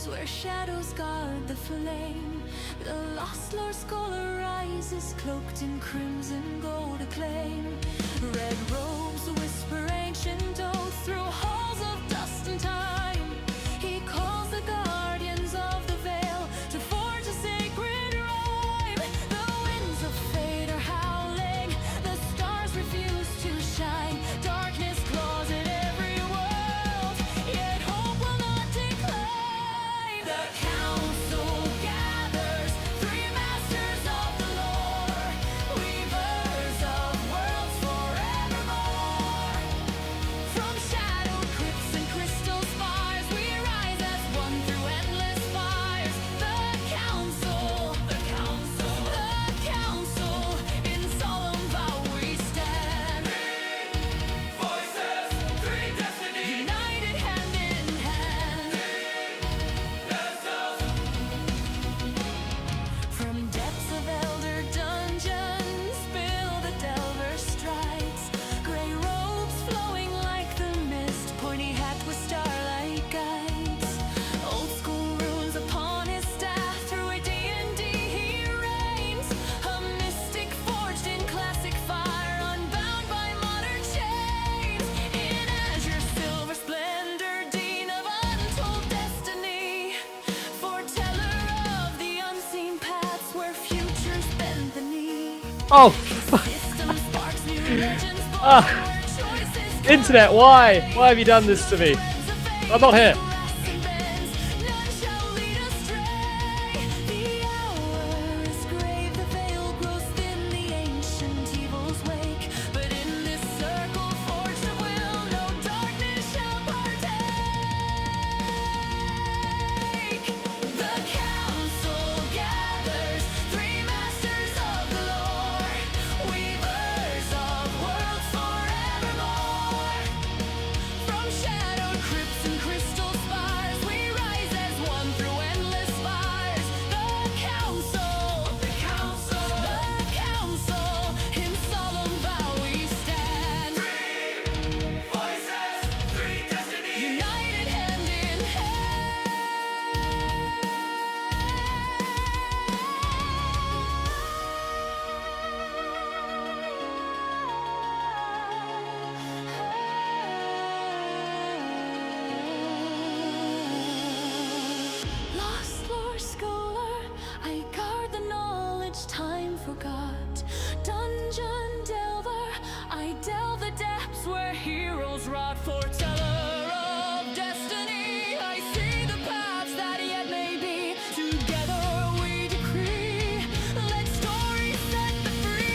Where shadows guard the flame, the lost Lord Scholar rises, cloaked in crimson gold acclaim. Red robes whisper ancient oaths through halls of dust and time. He calls the guardians of the veil to forge a sacred rhyme. The winds of fate are howling, the stars refuse to shine. Darkness claws at every world, yet hope will not decline. The council gathers, three masters of the lore, weavers of worlds forevermore. From shadowed crypts and crystal spires, we rise as one through endless fires. The council, the council, the council, in solemn vow we stand. Three voices, three destinies, united hand in hand. From depths of elder dungeons, spill the delver's strides. Grey robes flowing like the mist, pointy hat with starlight guides. Old school runes upon his staff, through a D&D he reigns. A mystic forged in classic fire, unbound by modern chains. In azure silver splendor, dean of untold destiny, foreteller of the unseen paths where futures bend the knee. Oh, System sparks new legends born Ah. where choices internet, why? Why have you done this to me? I'm not here. None shall lead astray. The hour is grave, the veil grows thin, the ancient evils wake. But in this circle forged of will, no darkness shall partake. The council gathers, three masters of the lore, weavers of worlds forevermore. From shadowed crypts and crystal spires, we rise as one through endless fires. The council, the council, the council, in solemn vow we stand. Three voices, three destinies, united hand in hand. Lost Lord Scholar, I guard the knowledge time forgot. Dungeon delver, I delve the depths where heroes rot. Foreteller of destiny, I see the paths that yet may be. Together we decree, let stories set the free.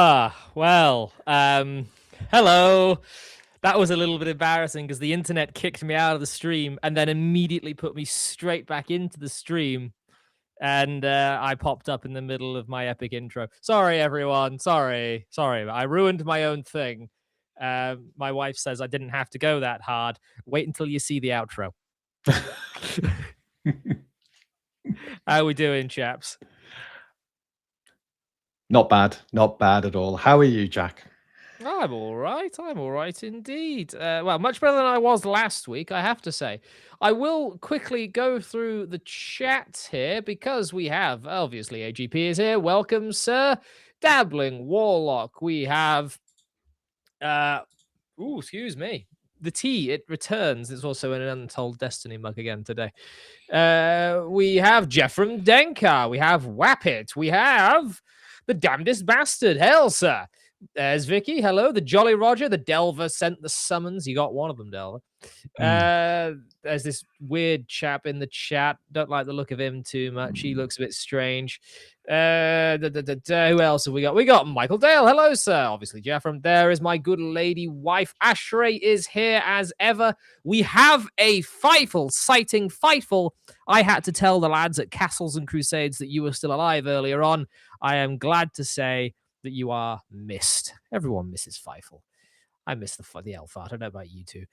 Well, hello. That was a little bit embarrassing because the internet kicked me out of the stream and then immediately put me straight back into the stream. And I popped up in the middle of my epic intro. Sorry, everyone. Sorry. I ruined my own thing. My wife says I didn't have to go that hard. Wait until you see the outro. How we doing, chaps? Not bad at all. How are you, Jack? I'm all right indeed. Well, much better than I was last week, I have to say. I will quickly go through the chat here because we have, obviously, AGP is here. Welcome, sir. Dabbling Warlock. We have, excuse me. The tea, it returns. It's also in an Untold Destiny mug again today. We have Jeffrem Denka. We have Wappet. We have the Damnedest Bastard. Hail, sir. There's Vicky. Hello. The Jolly Roger. The Delver sent the summons. You got one of them, Delver. There's this weird chap in the chat. Don't like the look of him too much. He looks a bit strange. Who else have we got? We got Michael Dale. Hello, sir. Obviously, Jeffrem. There is my good lady wife. Ashray is here as ever. We have a Fightful sighting. Fightful. I had to tell the lads at Castles and Crusades that you were still alive earlier on. I am glad to say that you are missed. Everyone misses Fightful. I miss the elf art. I don't know about you two.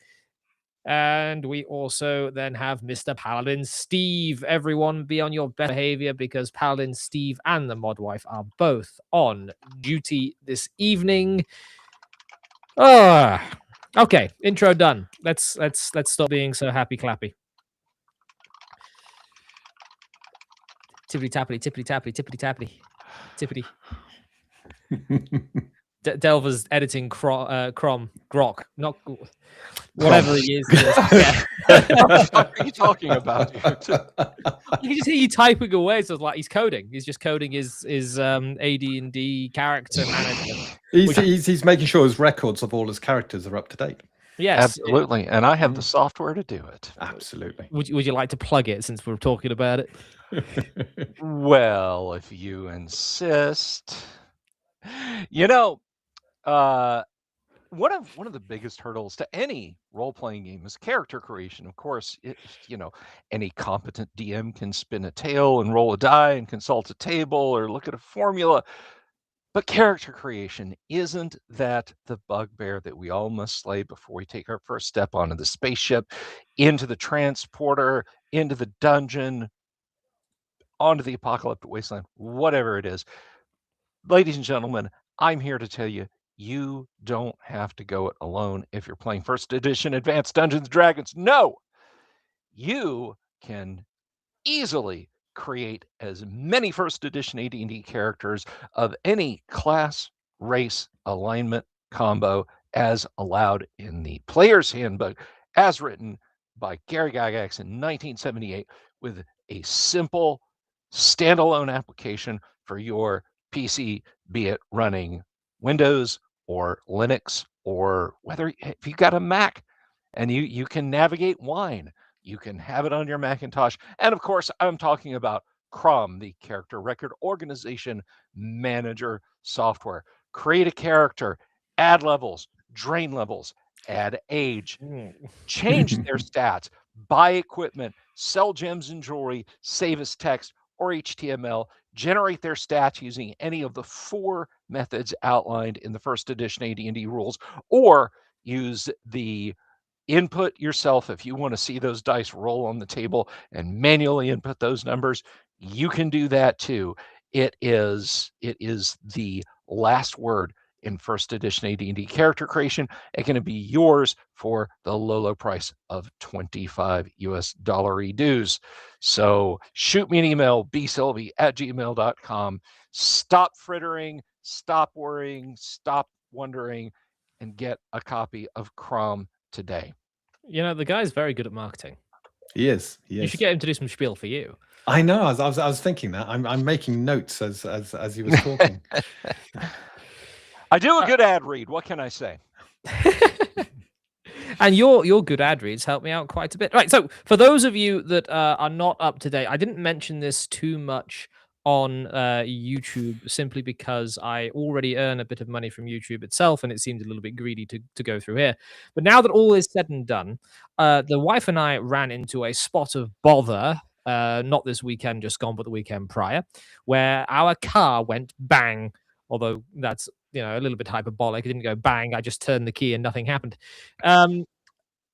And we also then have Mr. Paladin Steve. Everyone be on your best behavior because Paladin Steve and the Modwife are both on duty this evening. Okay, intro done. Let's stop being so happy clappy. Tippity tappity, tippity tappity, tippity tappity, tippity. Delver's editing Grok, not whatever he is. Yeah. What the fuck are you talking about? You can just hear you typing away. So it's like he's coding. He's just coding his AD&D character manager. He's making sure his records of all his characters are up to date. Yes, absolutely. And I have the software to do it. Absolutely. Would you like to plug it since we're talking about it? Well, if you insist. You know, one of the biggest hurdles to any role-playing game is character creation. Of course, any competent DM can spin a tale and roll a die and consult a table or look at a formula. But character creation, isn't that the bugbear that we all must slay before we take our first step onto the spaceship, into the transporter, into the dungeon, onto the apocalyptic wasteland, whatever it is? Ladies and gentlemen, I'm here to tell you, you don't have to go it alone if you're playing first edition Advanced Dungeons & Dragons. No! You can easily create as many first edition AD&D characters of any class, race, alignment, combo as allowed in the Player's Handbook, as written by Gary Gygax in 1978, with a simple standalone application for your PC, be it running Windows or Linux, or whether if you got a Mac and you can navigate Wine, you can have it on your Macintosh. And of course, I'm talking about CROM, the Character Record Organization Manager software. Create a character, add levels, drain levels, add age, change their stats, buy equipment, sell gems and jewelry, save as text or HTML, generate their stats using any of the 4 methods outlined in the first edition AD&D rules, or use the input yourself. If you want to see those dice roll on the table and manually input those numbers, you can do that too. It is the last word in first edition AD&D character creation. It's going to be yours for the low price of $25 US dues. So shoot me an email, bsylvie@gmail.com. Stop frittering, stop worrying, stop wondering, and get a copy of CROM today. You know, the guy's very good at marketing. He is. You should get him to do some spiel for you. I know. I was thinking that. I'm making notes as he was talking. I do a good ad read. What can I say? And your good ad reads help me out quite a bit. Right. So for those of you that are not up to date, I didn't mention this too much on YouTube simply because I already earn a bit of money from YouTube itself, and it seemed a little bit greedy to go through here. But now that all is said and done, the wife and I ran into a spot of bother, not this weekend just gone, but the weekend prior, where our car went bang. Although that's a little bit hyperbolic. It didn't go bang. I just turned the key and nothing happened.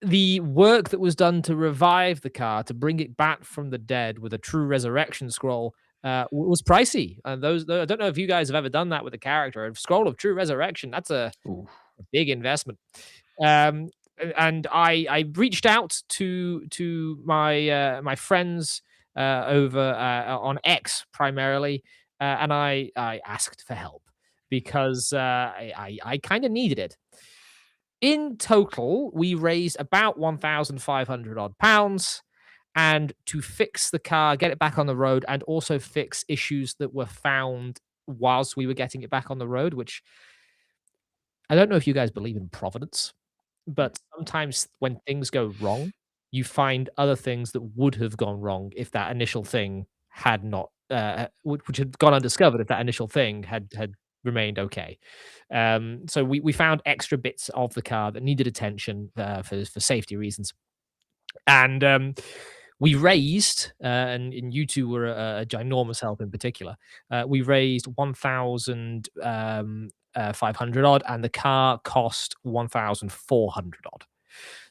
The work that was done to revive the car, to bring it back from the dead with a true resurrection scroll, was pricey. And I don't know if you guys have ever done that with a character. A scroll of true resurrection, that's a Ooh. big investment. And I reached out to my friends over on X primarily, and I asked for help because I kind of needed it. In total, we raised about 1,500 odd pounds, and to fix the car, get it back on the road, and also fix issues that were found whilst we were getting it back on the road, which I don't know if you guys believe in providence, but sometimes when things go wrong, you find other things that would have gone wrong if that initial thing had not, which had gone undiscovered if that initial thing had remained okay. So we found extra bits of the car that needed attention for safety reasons, and we raised, and you two were a ginormous help in particular. We raised 1,500 odd, and the car cost 1,400 odd.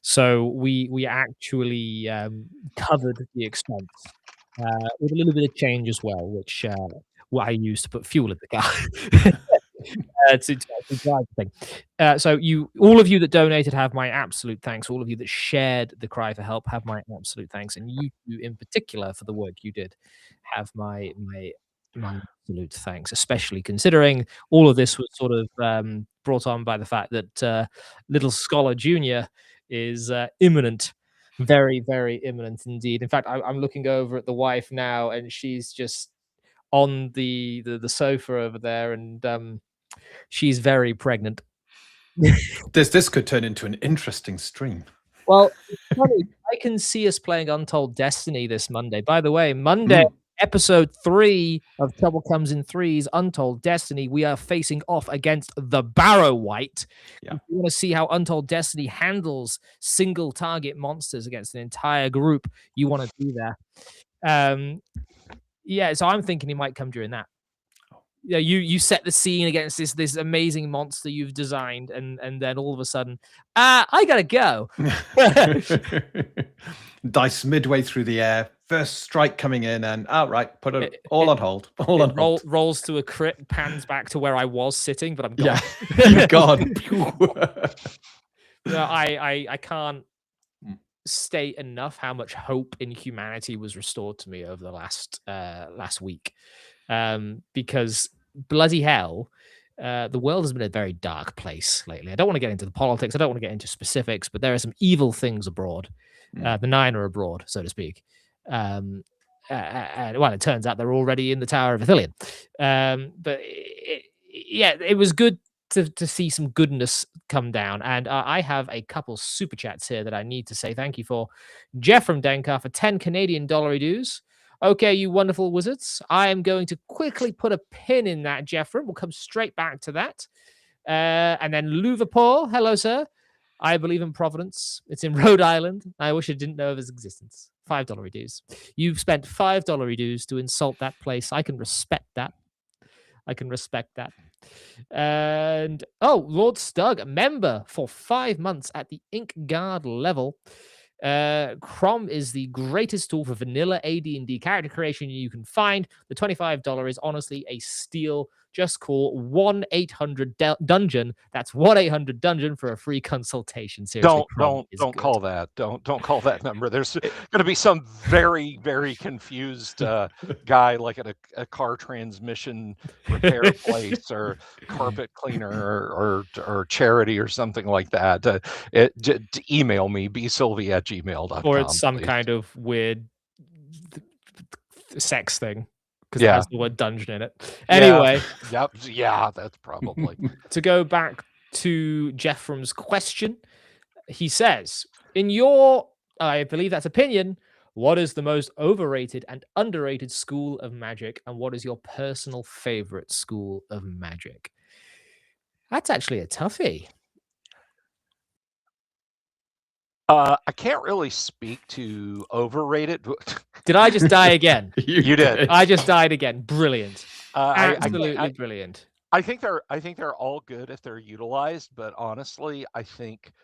So we actually covered the expense with a little bit of change as well, which what I used to put fuel in the car. To drive the thing. So all of you that donated have my absolute thanks. All of you that shared the cry for help have my absolute thanks, and you two in particular for the work you did have my absolute thanks. Especially considering all of this was sort of brought on by the fact that Little Scholar Junior is imminent, very very imminent indeed. In fact, I'm looking over at the wife now, and she's just on the sofa over there, and she's very pregnant. This could turn into an interesting stream. Well, it's funny, I can see us playing Untold Destiny this Monday. By the way, Monday, episode 3 of Trouble Comes in Threes, Untold Destiny, we are facing off against the Barrow White. Yeah. If you want to see how Untold Destiny handles single target monsters against an entire group, you want to do that. Yeah, so I'm thinking he might come during that. Yeah, you set the scene against this amazing monster you've designed, and then all of a sudden, I gotta go. Dice midway through the air, first strike coming in, and outright put it all on hold. All on hold. Rolls to a crit, pans back to where I was sitting, but I'm gone. Yeah, you've gone. No, I can't state enough how much hope in humanity was restored to me over the last week. Because bloody hell, the world has been a very dark place lately. I don't want to get into the politics. I don't want to get into specifics, but there are some evil things abroad. The nine are abroad, so to speak. And well, it turns out they're already in the Tower of Ithilien. But it was good to see some goodness come down. And I have a couple super chats here that I need to say thank you for. Jeff from Denka for 10 Canadian dollary dues. Okay, you wonderful wizards. I am going to quickly put a pin in that, Jeffrey. We'll come straight back to that. And then Liverpool. Hello, sir. I believe in Providence. It's in Rhode Island. I wish I didn't know of its existence. $5 dues. You've spent $5 dues to insult that place. I can respect that. And Lord Stug, a member for 5 months at the Ink Guard level. Crom is the greatest tool for vanilla AD&D character creation you can find. The $25 is honestly a steal. Just call 1-800-DUNGEON. That's 1-800-DUNGEON for a free consultation. Seriously, don't call that. Don't call that number. There's going to be some very, very confused guy like at a car transmission repair place or carpet cleaner or charity or something like that. Email me, bsylvie@gmail.com. Or it's some kind of weird sex thing. Because it has the word dungeon in it. Anyway. Yeah, that's probably. To go back to Jeffrem's question, he says, in your, I believe that's opinion, What is the most overrated and underrated school of magic, and what is your personal favorite school of magic? That's actually a toughie. I can't really speak to overrated. Did I just die again? You did. I just died again. Brilliant. I Absolutely brilliant. I think they're all good if they're utilized, but honestly, I think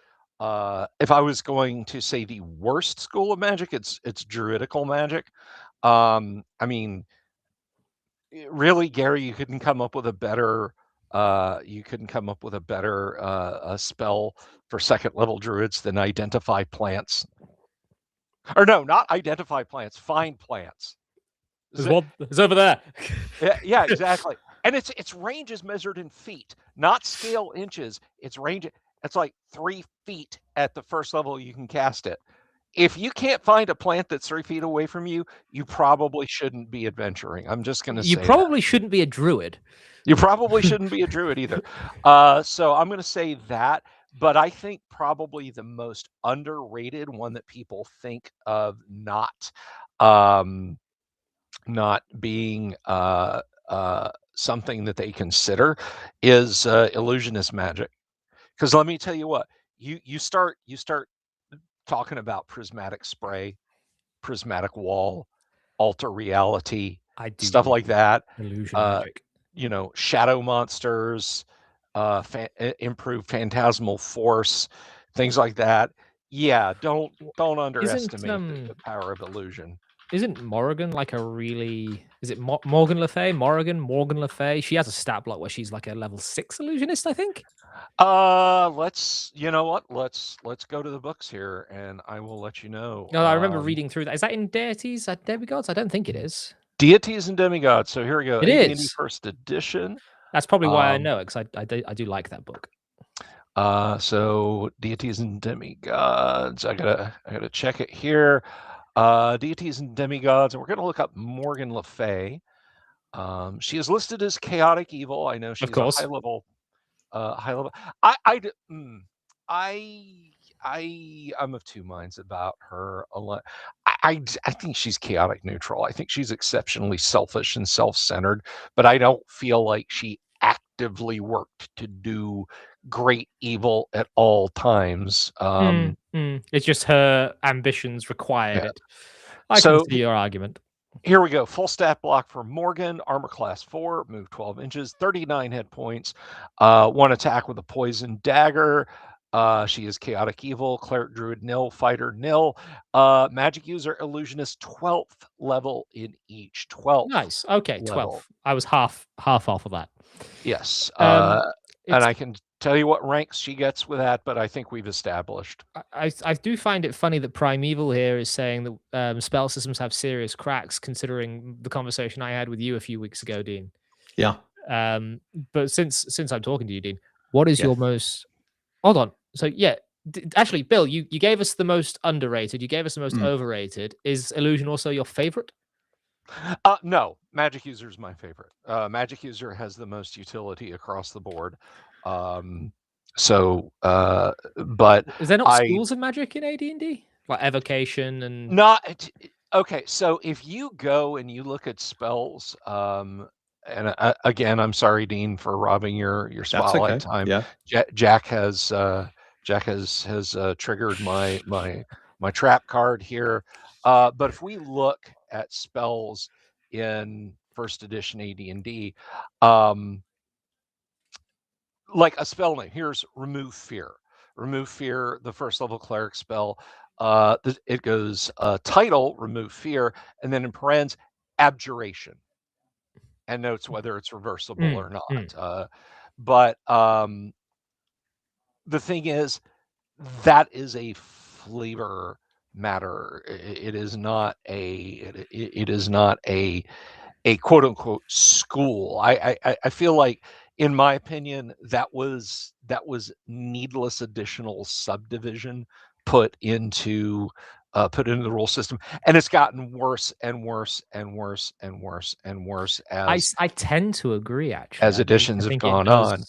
if I was going to say the worst school of magic, it's druidical magic. I mean, really, Gary, you couldn't come up with a better a spell for second level druids than identify plants. Or no, not identify plants, find plants. There's one. It's over there. Yeah, exactly. And its range is measured in feet, not scale inches. Its range, it's like 3 feet at the first level you can cast it. If you can't find a plant that's 3 feet away from you, you probably shouldn't be adventuring. I'm just going to say You probably shouldn't be a druid. You probably shouldn't be a druid either. So I'm going to say that. But I think probably the most underrated one that people think of not being something that they consider is illusionist magic. Because let me tell you what, you start talking about prismatic spray, prismatic wall, alter reality, stuff like that. Illusion magic. Shadow monsters, improved phantasmal force, things like that. Yeah, don't underestimate the power of illusion. Isn't Morrigan like a really? Is it Morgan Le Fay? Morrigan Le Fay? She has a stat block where she's like a level 6 illusionist, I think. Let's go to the books here, and I will let you know. No, I remember reading through that. Is that in Deities and Demigods? I don't think it is. Deities and Demigods. So here we go. It is first edition. That's probably why I know it, because I do like that book. So Deities and Demigods. I gotta check it here. Deities and Demigods, and we're gonna look up Morgan Le Fay. She is listed as chaotic evil. I know she's a high level. I'm of two minds about her. I think she's chaotic neutral. I think she's exceptionally selfish and self-centered, but I don't feel like she actively worked to do great evil at all times. It's just her ambitions required it. I can see your argument. Here we go. Full stat block for Morgan, armor class 4, move 12 inches, 39 hit points, 1 attack with a poison dagger. She is chaotic evil, cleric druid nil, fighter nil, magic user, illusionist 12th level in each. 12th. Nice. Okay, 12. I was half off of that. Yes. And I can tell you what ranks she gets with that, but I think we've established. I do find it funny that Primeval here is saying that spell systems have serious cracks, considering the conversation I had with you a few weeks ago, Dean. Yeah. But since I'm talking to you, Dean, what is your most? Hold on. So yeah, actually, Bill, you gave us the most underrated. You gave us the most overrated. Is illusion also your favorite? No, magic user is my favorite. Magic user has the most utility across the board. But is there not schools of magic in AD&D, like evocation and not? Okay, so if you go and you look at spells, and again, I'm sorry, Dean, for robbing your spotlight time. Yeah, Jack has triggered my trap card here. But if we look at spells in first edition AD&D, like a spell name, here's remove fear. Remove fear, the first level cleric spell. It goes title, remove fear, and then in parens, abjuration, and notes whether it's reversible or not. But the thing is, that is a flavor matter. It is not a quote unquote school. I feel like, in my opinion, that was needless additional subdivision put into the rule system, and it's gotten worse and worse and worse and worse and worse as I tend to agree, actually, as editions have gone on.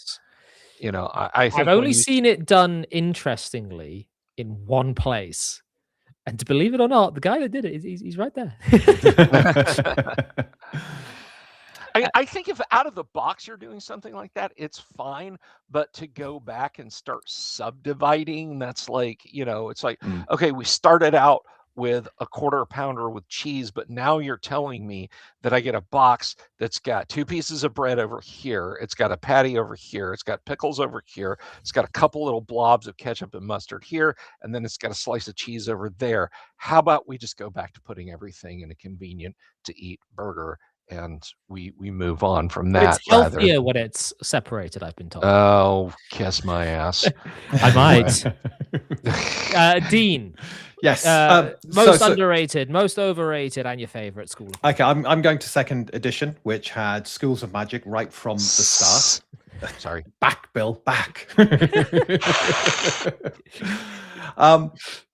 I think I've only seen it done interestingly in one place, And to believe it or not, the guy that did it, he's right there. I think if out of the box you're doing something like that, it's fine. But to go back and start subdividing, that's like, it's like, okay, we started out with a quarter pounder with cheese, but now you're telling me that I get a box that's got 2 pieces of bread over here, it's got a patty over here, it's got pickles over here, it's got a couple little blobs of ketchup and mustard here, and then it's got a slice of cheese over there. How about we just go back to putting everything in a convenient to eat burger, and we move on from But that it's healthier when it's separated, I've been told. Oh, kiss my ass. I might. Dean. Yes. Most underrated, most overrated, and your favorite school. Okay, I'm going to second edition, which had Schools of Magic right from the start. Sorry. Back, Bill, back.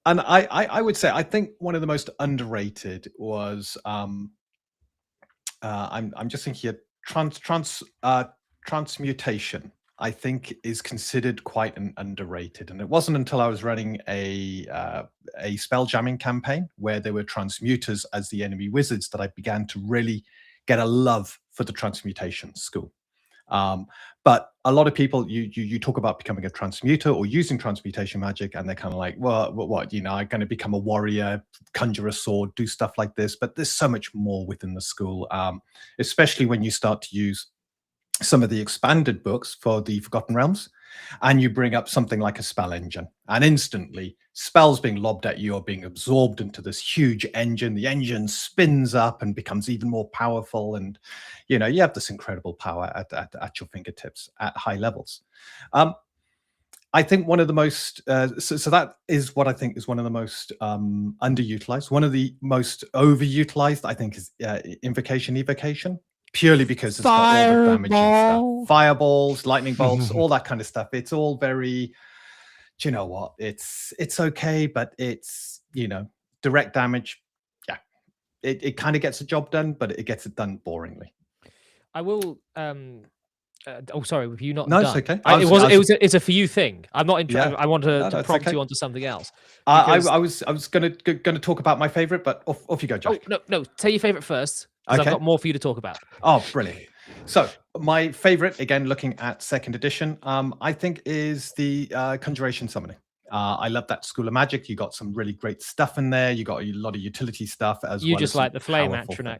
And I would say I think one of the most underrated was I'm just thinking here, transmutation. I think is considered quite an underrated, and it wasn't until I was running a spell jamming campaign where there were transmuters as the enemy wizards that I began to really get a love for the transmutation school. But a lot of people, you talk about becoming a transmuter or using transmutation magic, and they're kind of like, well, what, I'm going to become a warrior, conjure a sword, do stuff like this. But there's so much more within the school, especially when you start to use some of the expanded books for the Forgotten Realms, and you bring up something like a spell engine, and instantly spells being lobbed at you are being absorbed into this huge engine. The engine spins up and becomes even more powerful, and you have this incredible power at your fingertips at high levels. I think one of the most so that is what I think is one of the most underutilized. One of the most overutilized, I think, is invocation evocation. Purely because it's got all the damage and stuff. Fireballs, lightning bolts, all that kind of stuff. It's all very, do you know what? It's okay, but it's, direct damage. Yeah. It kind of gets the job done, but it gets it done boringly. I will sorry, were you not No, done? it's okay. It's a for you thing. I'm not interested. Yeah. I want to prompt okay. you onto something else. I was gonna talk about my favorite, but off you go, Jack. Oh, no, tell your favorite first. Because I've got more for you to talk about. Oh, brilliant. So my favorite, again, looking at second edition, I think is the Conjuration Summoning. I love that school of magic. You got some really great stuff in there. You got a lot of utility stuff as well. You just like the flame Atronax.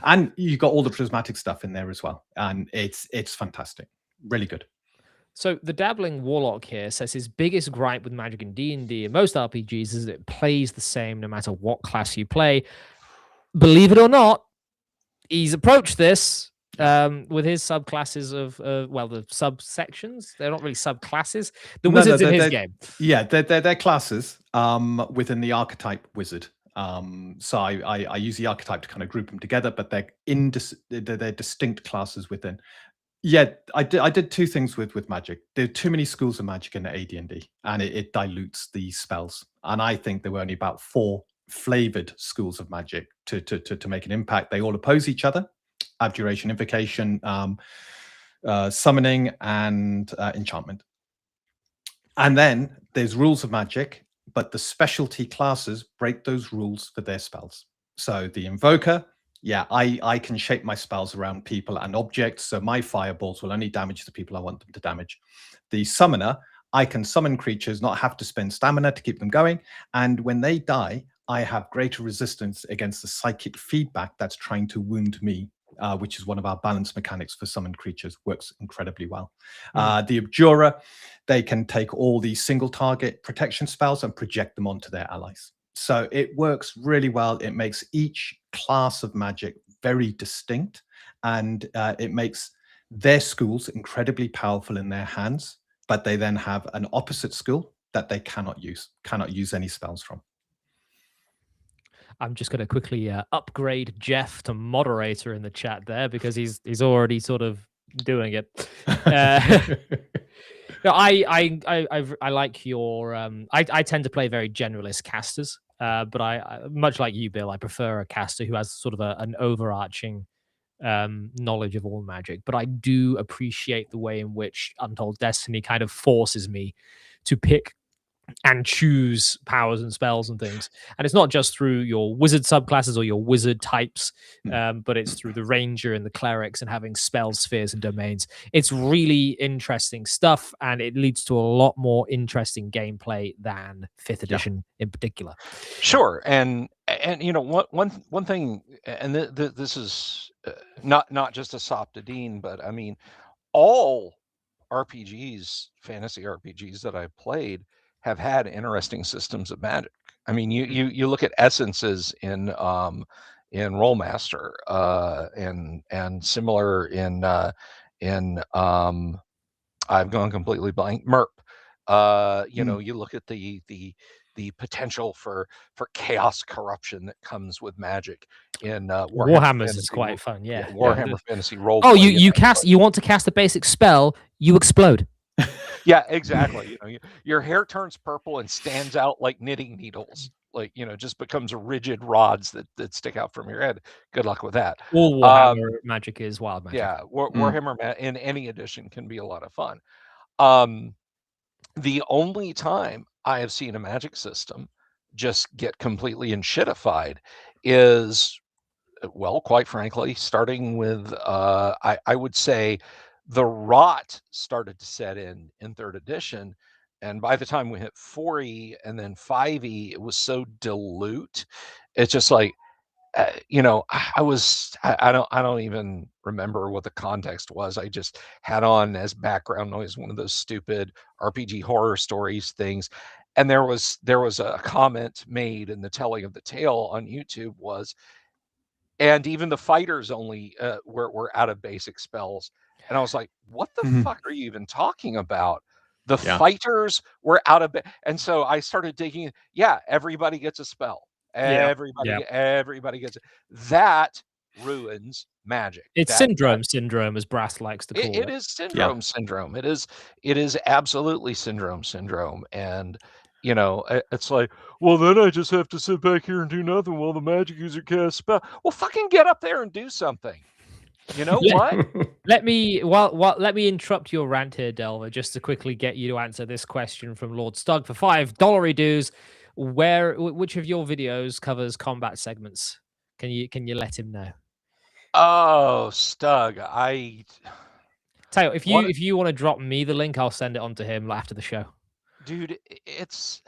And you got all the prismatic stuff in there as well. And it's fantastic. Really good. So the dabbling warlock here says his biggest gripe with magic in D&D and most RPGs is that it plays the same no matter what class you play. Believe it or not, he's approached this with his subclasses of the subsections. They're not really subclasses. The wizards in his game. Yeah, they're classes within the archetype wizard. So I use the archetype to kind of group them together, but they're distinct classes within. Yeah, I did 2 things with magic. There are too many schools of magic in the AD&D, and it dilutes the spells. And I think there were only about 4 flavored schools of magic to make an impact. They all oppose each other: abjuration, invocation, summoning, and enchantment. And then there's rules of magic, but the specialty classes break those rules for their spells. So the invoker, I can shape my spells around people and objects, so my fireballs will only damage the people I want them to damage. The summoner, I can summon creatures, not have to spend stamina to keep them going, and when they die, I have greater resistance against the psychic feedback that's trying to wound me, which is one of our balance mechanics for summoned creatures. Works incredibly well. The Abjurer, they can take all these single target protection spells and project them onto their allies. So it works really well. It makes each class of magic very distinct, and it makes their schools incredibly powerful in their hands, but they then have an opposite school that they cannot use any spells from. I'm just going to quickly upgrade Jeff to moderator in the chat there, because he's already sort of doing it. No, I like your. I tend to play very generalist casters, but I much like you, Bill. I prefer a caster who has sort of an overarching knowledge of all magic. But I do appreciate the way in which Untold Destiny kind of forces me to pick and choose powers and spells and things. And it's not just through your wizard subclasses or your wizard types, but it's through the ranger and the clerics and having spell spheres and domains. It's really interesting stuff, and it leads to a lot more interesting gameplay than 5th edition in particular. Sure, and one thing, and this is not just a sop to Dean, but I mean all RPGs, fantasy RPGs that I've played have had interesting systems of magic. I mean, you look at essences in Rollmaster, and similar in I've gone completely blank. MERP. You look at the potential for chaos corruption that comes with magic in Warhammers is quite fun. Warhammer Fantasy role. Oh, you want to cast a basic spell, you explode. Yeah, exactly. Your hair turns purple and stands out like knitting needles. Like, just becomes rigid rods that stick out from your head. Good luck with that. All Warhammer magic is wild magic. Yeah, Warhammer in any edition can be a lot of fun. The only time I have seen a magic system just get completely shitified is, well, quite frankly, starting with I would say the rot started to set in 3rd edition, and by the time we hit 4e and then 5e, it was so dilute. It's just like, I don't even remember what the context was. I just had on as background noise one of those stupid RPG horror stories things, and there was a comment made in the telling of the tale on YouTube was, and even the fighters only were out of basic spells. And I was like, what the fuck are you even talking about? The fighters were out of and so I started digging. Yeah, everybody gets a spell. Everybody gets it. That ruins magic. It's syndrome, as Brass likes to call it. It is syndrome. It is absolutely syndrome. And it's like, well, then I just have to sit back here and do nothing while the magic user casts spell. Well, fucking get up there and do something. You know what? Let me interrupt your rant here, Delver, just to quickly get you to answer this question from Lord Stug for $5 dues. Which of your videos covers combat segments? Can you let him know? Oh, Stug, tell you, if you want to drop me the link, I'll send it on to him after the show. Dude, it's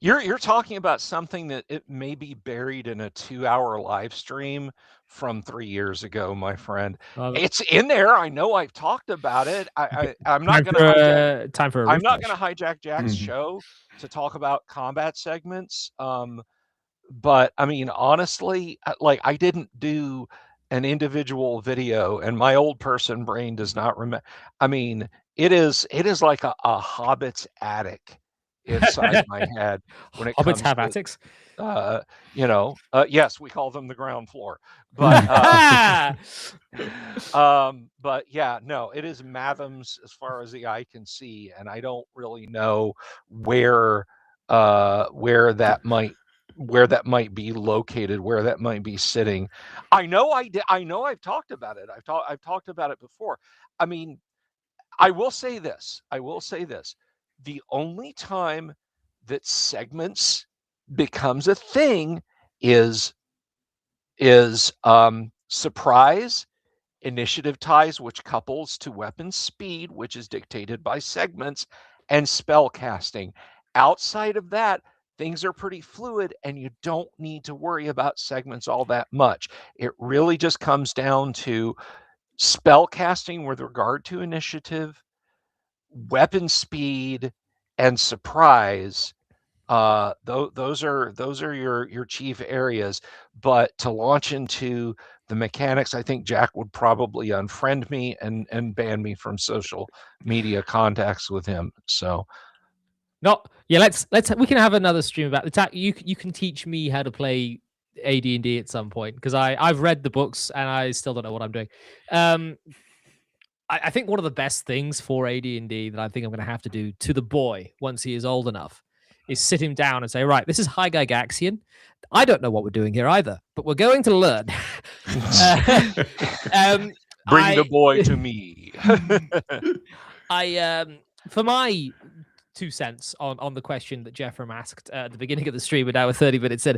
you're talking about something that it may be buried in a 2-hour live stream from 3 years ago, my friend. It's in there. I know I've talked about it. I'm not going to hijack Jack's show to talk about combat segments. But I mean, honestly, like, I didn't do an individual video, and my old person brain does not remember. I mean, it is like a hobbit's attic inside my head when it hobbits have attics. Yes, we call them the ground floor, but but yeah, no, it is Matham's as far as the eye can see, and I don't really know where that might be located, where that might be sitting. I know I've talked about it. I've talked about it before. I mean, I will say this. The only time that segments becomes a thing is surprise, initiative ties, which couples to weapon speed, which is dictated by segments, and spell casting. Outside of that, things are pretty fluid, and you don't need to worry about segments all that much. It really just comes down to spell casting with regard to initiative, weapon speed, and surprise. Those are your chief areas. But to launch into the mechanics, I think Jack would probably unfriend me and ban me from social media contacts with him. So let's we can have another stream about the you can teach me how to play AD&D at some point, because I've read the books and I still don't know what I'm doing. I think one of the best things for AD&D that I think I'm going to have to do to the boy once he is old enough is sit him down and say, right, this is High Gygaxian. I don't know what we're doing here either, but we're going to learn. Bring the boy to me. for my 2 cents on the question that Jeffrem asked at the beginning of the stream, and now we're 30 minutes in.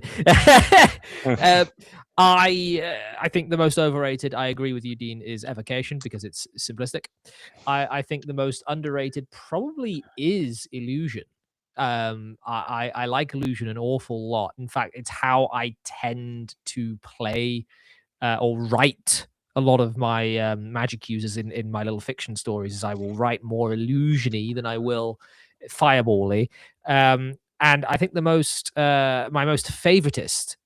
I think the most overrated, I agree with you, Dean, is evocation because it's simplistic. I think the most underrated probably is illusion. I like illusion an awful lot. In fact, it's how I tend to play or write a lot of my magic users in my little fiction stories. Is I will write more illusion-y than I will fireball-y. And I think the most my most favoritist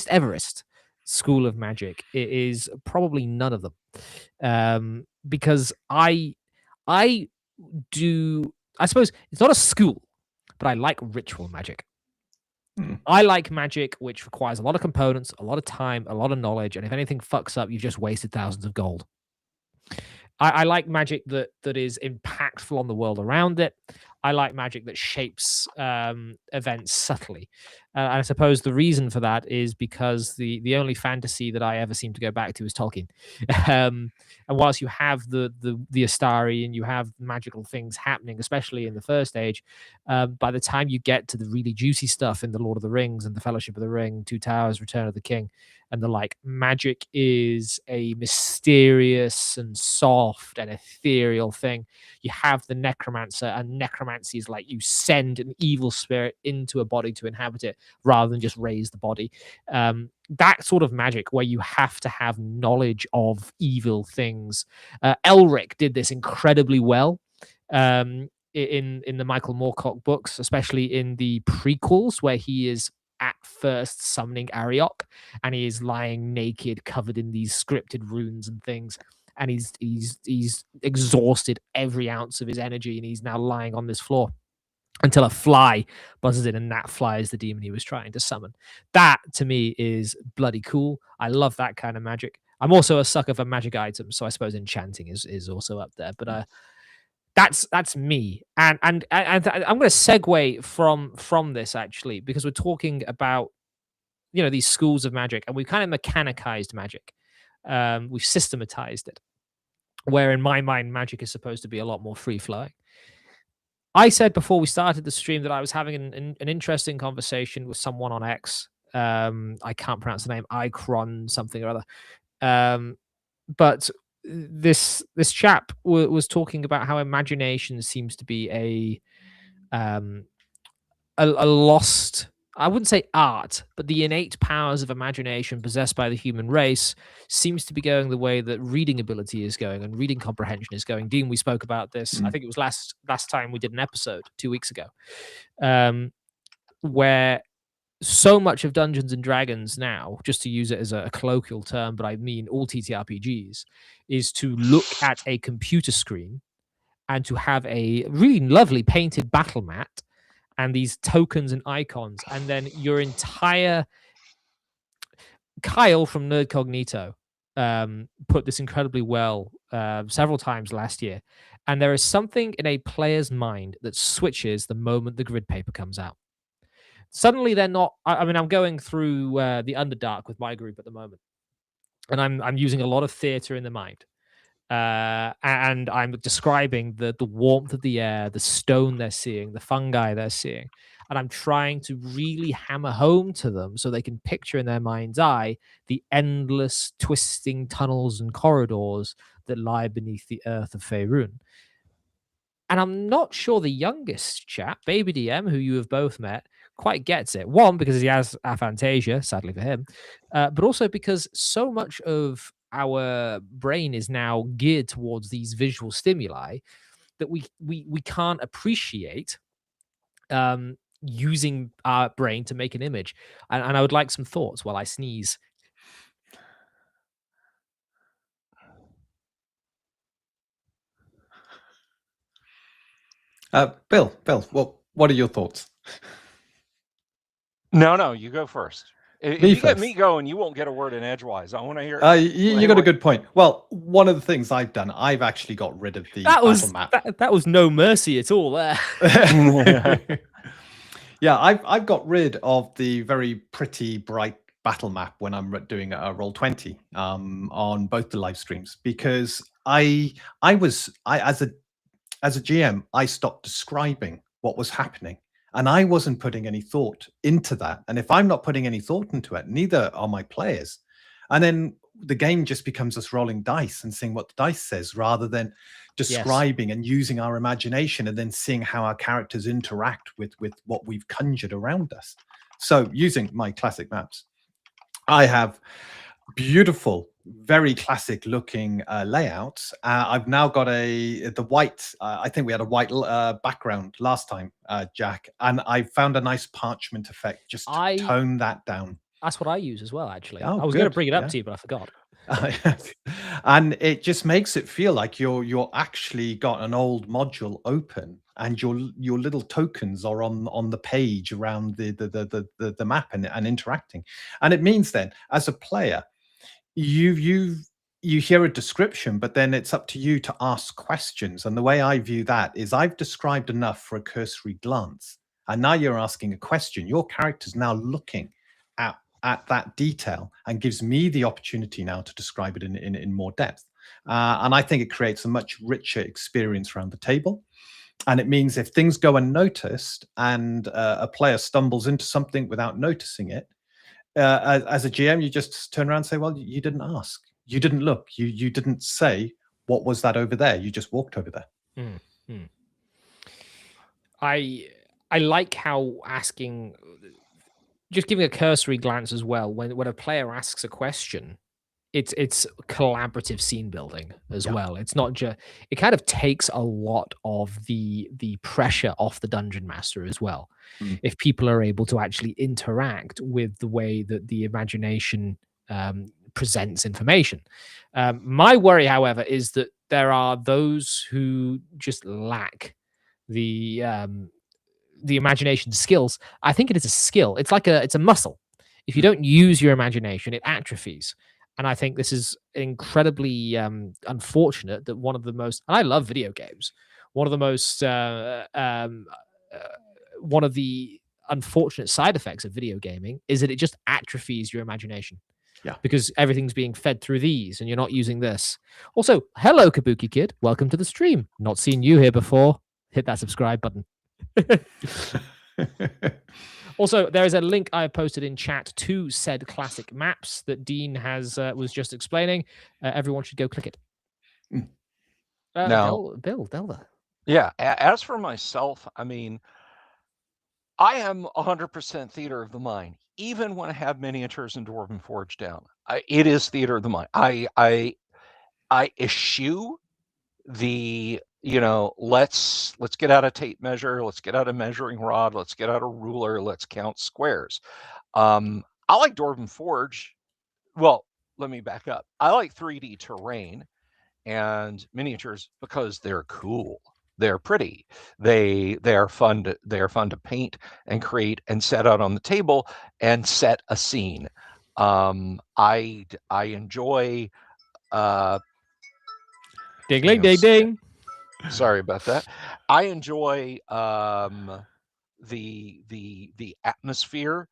Everest school of magic is probably none of them, because I suppose it's not a school, but I like ritual magic. I like magic which requires a lot of components, a lot of time, a lot of knowledge, and if anything fucks up, you've just wasted thousands of gold. I like magic that is impactful on the world around it. I like magic that shapes events subtly. And I suppose the reason for that is because the only fantasy that I ever seem to go back to is Tolkien. And whilst you have the Astari and you have magical things happening, especially in the First Age, by the time you get to the really juicy stuff in the Lord of the Rings and the Fellowship of the Ring, Two Towers, Return of the King, and the like, magic is a mysterious and soft and ethereal thing. You have the necromancer, and necromancy is like you send an evil spirit into a body to inhabit it rather than just raise the body. That sort of magic where you have to have knowledge of evil things. Elric did this incredibly well in the Michael Moorcock books, especially in the prequels where he is at first summoning Ariok and he is lying naked, covered in these scripted runes and things. And he's exhausted every ounce of his energy, and he's now lying on this floor until a fly buzzes in, and that fly is the demon he was trying to summon. That to me is bloody cool. I love that kind of magic. I'm also a sucker for magic items, so I suppose enchanting is also up there. But that's me, and I'm going to segue from this actually, because we're talking about these schools of magic, and we've kind of mechanicized magic. We've systematized it, where in my mind magic is supposed to be a lot more free flowing. I said before we started the stream that I was having an interesting conversation with someone on X. I can't pronounce the name, Icron something or other. But this chap was talking about how imagination seems to be a lost, I wouldn't say art, but the innate powers of imagination possessed by the human race seems to be going the way that reading ability is going and reading comprehension is going. Dean, we spoke about this. I think it was last time we did an episode 2 weeks ago, where so much of Dungeons and Dragons now, just to use it as a colloquial term, but I mean all TTRPGs, is to look at a computer screen and to have a really lovely painted battle mat and these tokens and icons, and then your entire Kyle from Nerd Cognito put this incredibly well several times last year. And there is something in a player's mind that switches the moment the grid paper comes out. Suddenly they're not. I mean, I'm going through the Underdark with my group at the moment, and I'm using a lot of theater in the mind. And I'm describing the warmth of the air, the stone they're seeing, the fungi they're seeing. And I'm trying to really hammer home to them so they can picture in their mind's eye the endless twisting tunnels and corridors that lie beneath the earth of Faerun. And I'm not sure the youngest chap, Baby DM, who you have both met, quite gets it. One, because he has aphantasia, sadly for him, but also because so much of our brain is now geared towards these visual stimuli that we can't appreciate using our brain to make an image. And I would like some thoughts while I sneeze. Bill, what are your thoughts? No, you go first. If Me you get first. me going, you won't get a word in edgewise. I want to hear. You got a good point. Well, one of the things I've done, I've actually got rid of the battle map. That was no mercy at all there. Yeah, I've got rid of the very pretty bright battle map when I'm doing a Roll20 on both the live streams, because I as as a GM, I stopped describing what was happening. And I wasn't putting any thought into that. And if I'm not putting any thought into it, neither are my players. And then the game just becomes us rolling dice and seeing what the dice says rather than describing and using our imagination and then seeing how our characters interact with what we've conjured around us. So using my classic maps, I have beautiful, very classic looking layouts. I've now got the white, I think we had a white background last time, Jack, and I found a nice parchment effect just to tone that down. That's what I use as well, actually. Oh, I was going to good. bring it up Yeah. to you, but I forgot. And it just makes it feel like you're actually got an old module open and your little tokens are on the page around the map and interacting. And it means then, as a player, you hear a description, but then it's up to you to ask questions. And the way I view that is I've described enough for a cursory glance, and now you're asking a question. Your character's now looking at that detail and gives me the opportunity now to describe it in more depth. And I think it creates a much richer experience around the table. And it means if things go unnoticed and a player stumbles into something without noticing it, as a GM, you just turn around and say, well, you didn't ask. You didn't look. You didn't say, what was that over there? You just walked over there. Mm-hmm. I like how asking, just giving a cursory glance as well, when a player asks a question, it's collaborative scene building as well. It's not just, it kind of takes a lot of the pressure off the dungeon master as well. If people are able to actually interact with the way that the imagination presents information. My worry, however, is that there are those who just lack the imagination skills. I think it is a skill. It's like it's a muscle. If you don't use your imagination, it atrophies. And I think this is incredibly unfortunate that one of the most, and I love video games, one of the most, one of the unfortunate side effects of video gaming is that it just atrophies your imagination. Yeah. Because everything's being fed through these and you're not using this. Also, hello, Kabuki Kid. Welcome to the stream. Not seen you here before. Hit that subscribe button. Also, there is a link I posted in chat to said classic maps that Dean has was just explaining. Everyone should go click it. Now, Bill, Delva. Yeah. As for myself, I mean, I am 100% theater of the mind, even when I have miniatures and Dwarven Forge down. It is theater of the mind. I eschew the, let's get out a tape measure, let's get out a measuring rod, let's get out a ruler, let's count squares. I like Dwarven Forge. Well, let me back up. I like 3D terrain and miniatures because they're cool. They're pretty. They are fun to paint and create and set out on the table and set a scene. I enjoy ding ding ding. Sorry about that. I enjoy the atmosphere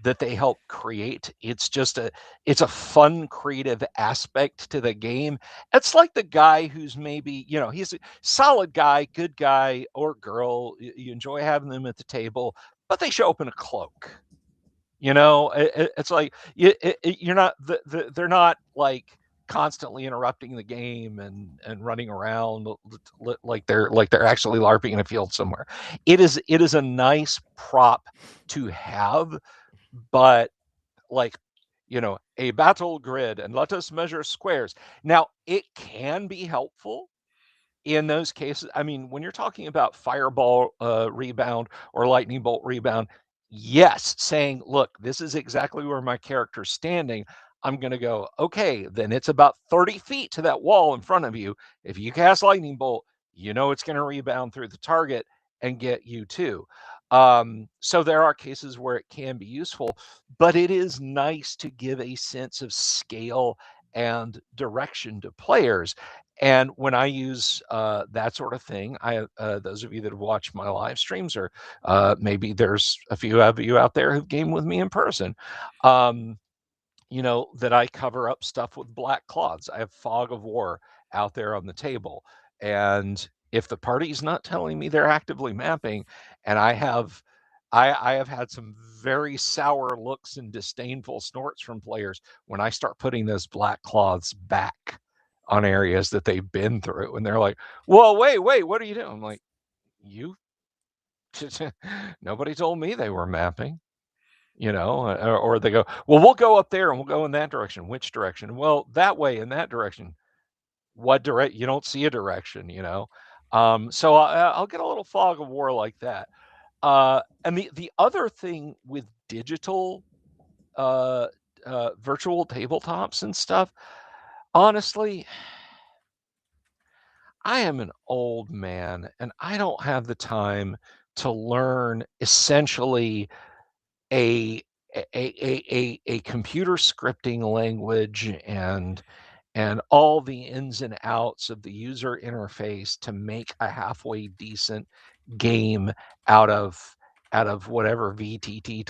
that they help create. It's just it's a fun, creative aspect to the game. It's like the guy who's maybe, he's a solid guy, good guy or girl. You enjoy having them at the table, but they show up in a cloak. It's like you're not, they're not like constantly interrupting the game and running around like they're actually LARPing in a field somewhere. It is a nice prop to have, but like, a battle grid and let us measure squares. Now, it can be helpful in those cases. I mean, when you're talking about fireball rebound or lightning bolt rebound, yes, saying, look, this is exactly where my character's standing. I'm going to go, okay, then it's about 30 feet to that wall in front of you. If you cast lightning bolt, it's going to rebound through the target and get you too. So there are cases where it can be useful, but it is nice to give a sense of scale and direction to players. And when I use that sort of thing, those of you that have watched my live streams, or maybe there's a few of you out there who've gamed with me in person, that I cover up stuff with black cloths. I have fog of war out there on the table. And if the party's not telling me they're actively mapping, and I have had some very sour looks and disdainful snorts from players when I start putting those black cloths back on areas that they've been through, and they're like, "Whoa, wait, what are you doing?" I'm like, "You, nobody told me they were mapping." Or they go, "Well, we'll go up there and we'll go in that direction." Which direction? Well, that way, in that direction. What direction? You don't see a direction, So I'll get a little fog of war like that. And the other thing with digital virtual tabletops and stuff, honestly, I am an old man and I don't have the time to learn essentially a a computer scripting language and all the ins and outs of the user interface to make a halfway decent game out of whatever VTT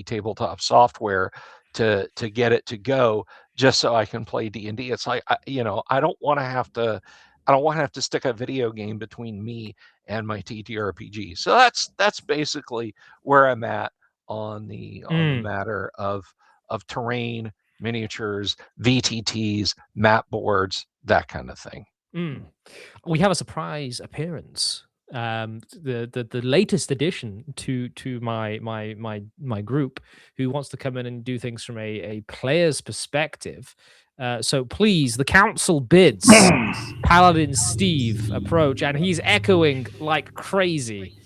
tabletop software to get it to go just so I can play D&D. It's like I don't want to have to stick a video game between me and my TTRPG. So that's basically where I'm at on the matter of terrain, miniatures, VTTs, map boards, that kind of thing. We have a surprise appearance. The latest addition to my group, who wants to come in and do things from a player's perspective. So please, the council bids Paladin Steve approach, and he's echoing like crazy.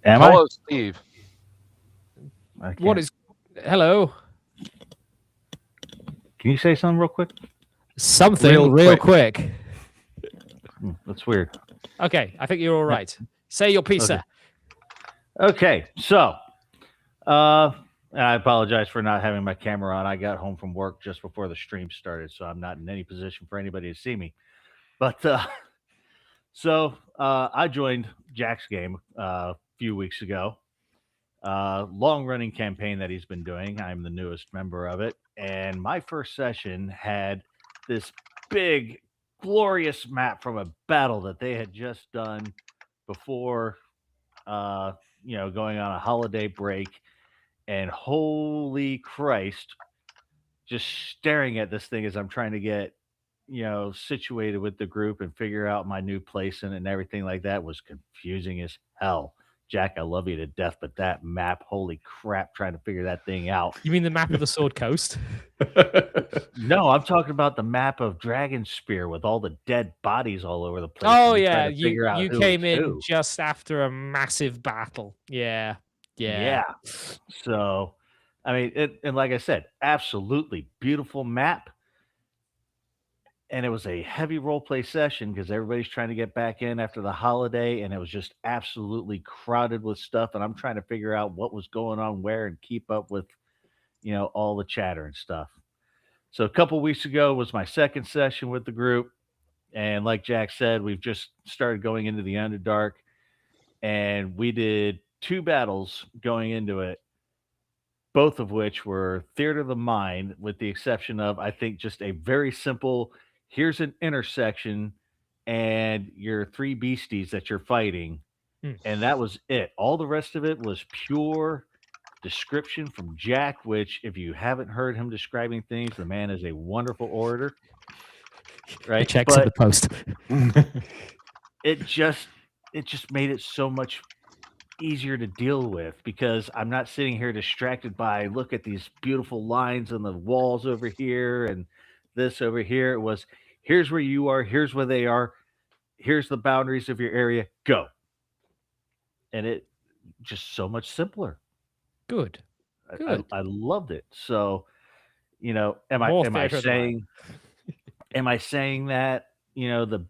Hello, Steve. What is? Hello. Can you say something real quick? Something real quick. That's weird. Okay, I think you're all right. Say your piece, sir. Okay, so I apologize for not having my camera on. I got home from work just before the stream started, so I'm not in any position for anybody to see me. But so I joined Jack's game a few weeks ago. Long-running campaign that he's been doing. I'm the newest member of it, and my first session had this big, glorious map from a battle that they had just done before, going on a holiday break. And holy Christ, just staring at this thing as I'm trying to get, situated with the group and figure out my new place in it and everything like that was confusing as hell. Jack, I love you to death, but that map, holy crap, trying to figure that thing out. You mean the map of the Sword Coast? No, I'm talking about the map of Dragonspear with all the dead bodies all over the place. Oh, yeah. You came in just after a massive battle. Yeah. So, I mean, and like I said, absolutely beautiful map. And it was a heavy role play session because everybody's trying to get back in after the holiday, and it was just absolutely crowded with stuff. And I'm trying to figure out what was going on where and keep up with, all the chatter and stuff. So a couple weeks ago was my second session with the group. And like Jack said, we've just started going into the Underdark, and we did 2 battles going into it, both of which were theater of the mind, with the exception of, I think, just a very simple, here's an intersection and your 3 beasties that you're fighting. And that was it. All the rest of it was pure description from Jack, which, if you haven't heard him describing things, the man is a wonderful orator. Right? Checks in the post. It just made it so much easier to deal with because I'm not sitting here distracted by, look at these beautiful lines on the walls over here and this over here. It was, here's where you are, here's where they are, here's the boundaries of your area, go. And it just so much simpler. Good. I loved it. So, am I saying that, the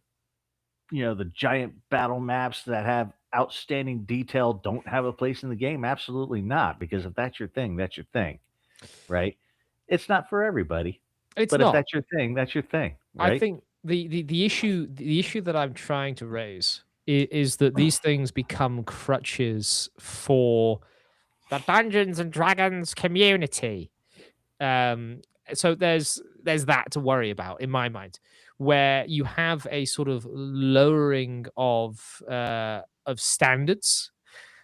giant battle maps that have outstanding detail don't have a place in the game? Absolutely not. Because if that's your thing, that's your thing, right? It's not for everybody. But if that's your thing, that's your thing. Right? I think the issue that I'm trying to raise is that these things become crutches for the Dungeons and Dragons community. So there's that to worry about in my mind. where you have a sort of lowering of standards.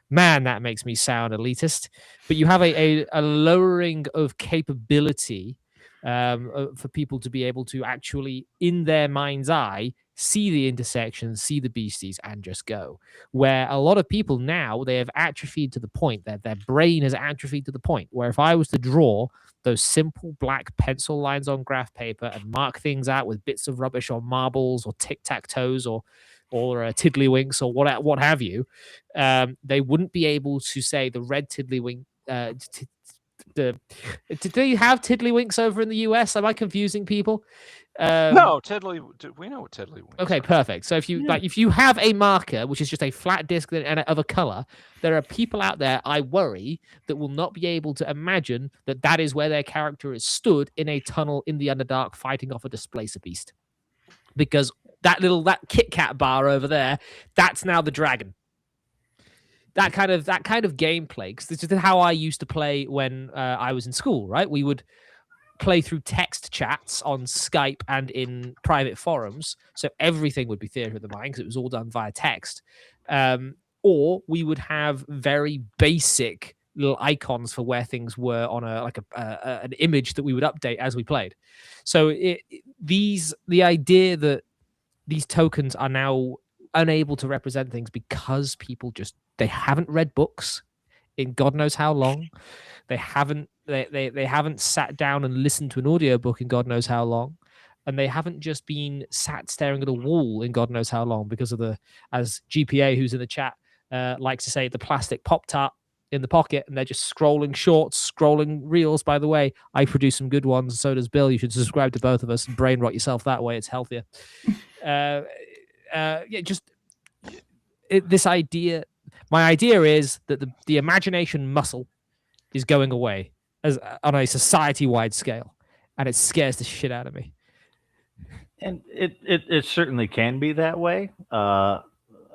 Man, that makes me sound elitist. But you have a lowering of capability for people to be able to actually, in their mind's eye, see the intersections, see the beasties, and just go. Where a lot of people now, they have atrophied to the point that their brain has atrophied to the point where if I was to draw those simple black pencil lines on graph paper and mark things out with bits of rubbish or marbles or tic-tac-toes or tiddlywinks or what have you, they wouldn't be able to say the red tiddlywink. Do they have tiddlywinks over in the US? Am I confusing people? No, we know what tiddlywinks Okay, are. perfect. So if you if you have a marker which is just a flat disc and of a color, there are people out there, I worry, that will not be able to imagine that is where their character is stood in a tunnel in the Underdark fighting off a displacer beast, because that Kit Kat bar over there, that's now the dragon. That kind of gameplay, because this is how I used to play when I was in school. Right, we would play through text chats on Skype and in private forums, so everything would be theater of the mind because it was all done via text. Or we would have very basic little icons for where things were on an image that we would update as we played. So the idea that these tokens are now unable to represent things because people they haven't read books in God knows how long. They haven't sat down and listened to an audiobook in God knows how long. And they haven't just been sat staring at a wall in God knows how long because of as GPA, who's in the chat, likes to say, the plastic Pop-Tart in the pocket, and they're just scrolling shorts, scrolling reels. By the way, I produce some good ones, so does Bill. You should subscribe to both of us and brain rot yourself that way. It's healthier. This idea, my idea is that the imagination muscle is going away as on a society-wide scale, and it scares the shit out of me. And it certainly can be that way.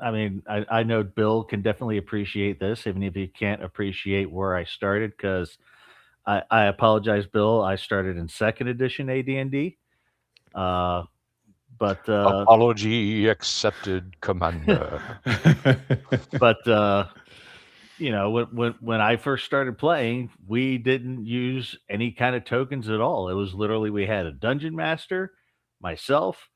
I mean, I know Bill can definitely appreciate this, even if he can't appreciate where I started, because I apologize, Bill. I started in 2nd edition AD&D. But apology accepted, Commander. But you know, when I first started playing, we didn't use any kind of tokens at all. It was literally, we had a dungeon master, myself,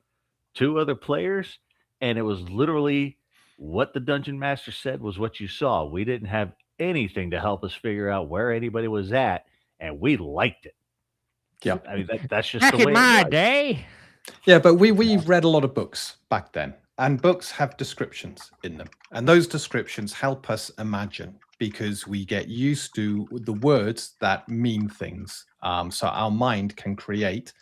2 other players, and it was literally what the dungeon master said was what you saw. We didn't have anything to help us figure out where anybody was at, and we liked it. Yeah, I mean, that's just back the way in my it was. day. Yeah, but we read a lot of books back then, and books have descriptions in them, and those descriptions help us imagine because we get used to the words that mean things. So our mind can create,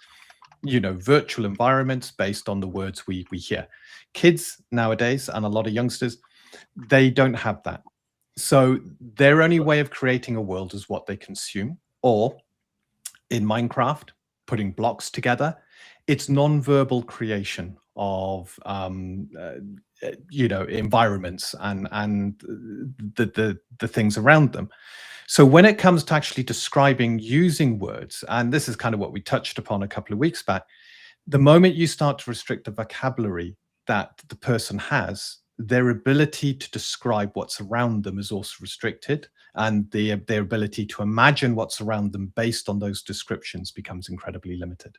virtual environments based on the words we hear. Kids nowadays, and a lot of youngsters, they don't have that. So their only way of creating a world is what they consume, or in Minecraft, putting blocks together. It's non-verbal creation of environments and the things around them. So when it comes to actually describing using words, and this is kind of what we touched upon a couple of weeks back, the moment you start to restrict the vocabulary that the person has, their ability to describe what's around them is also restricted, and their ability to imagine what's around them based on those descriptions becomes incredibly limited.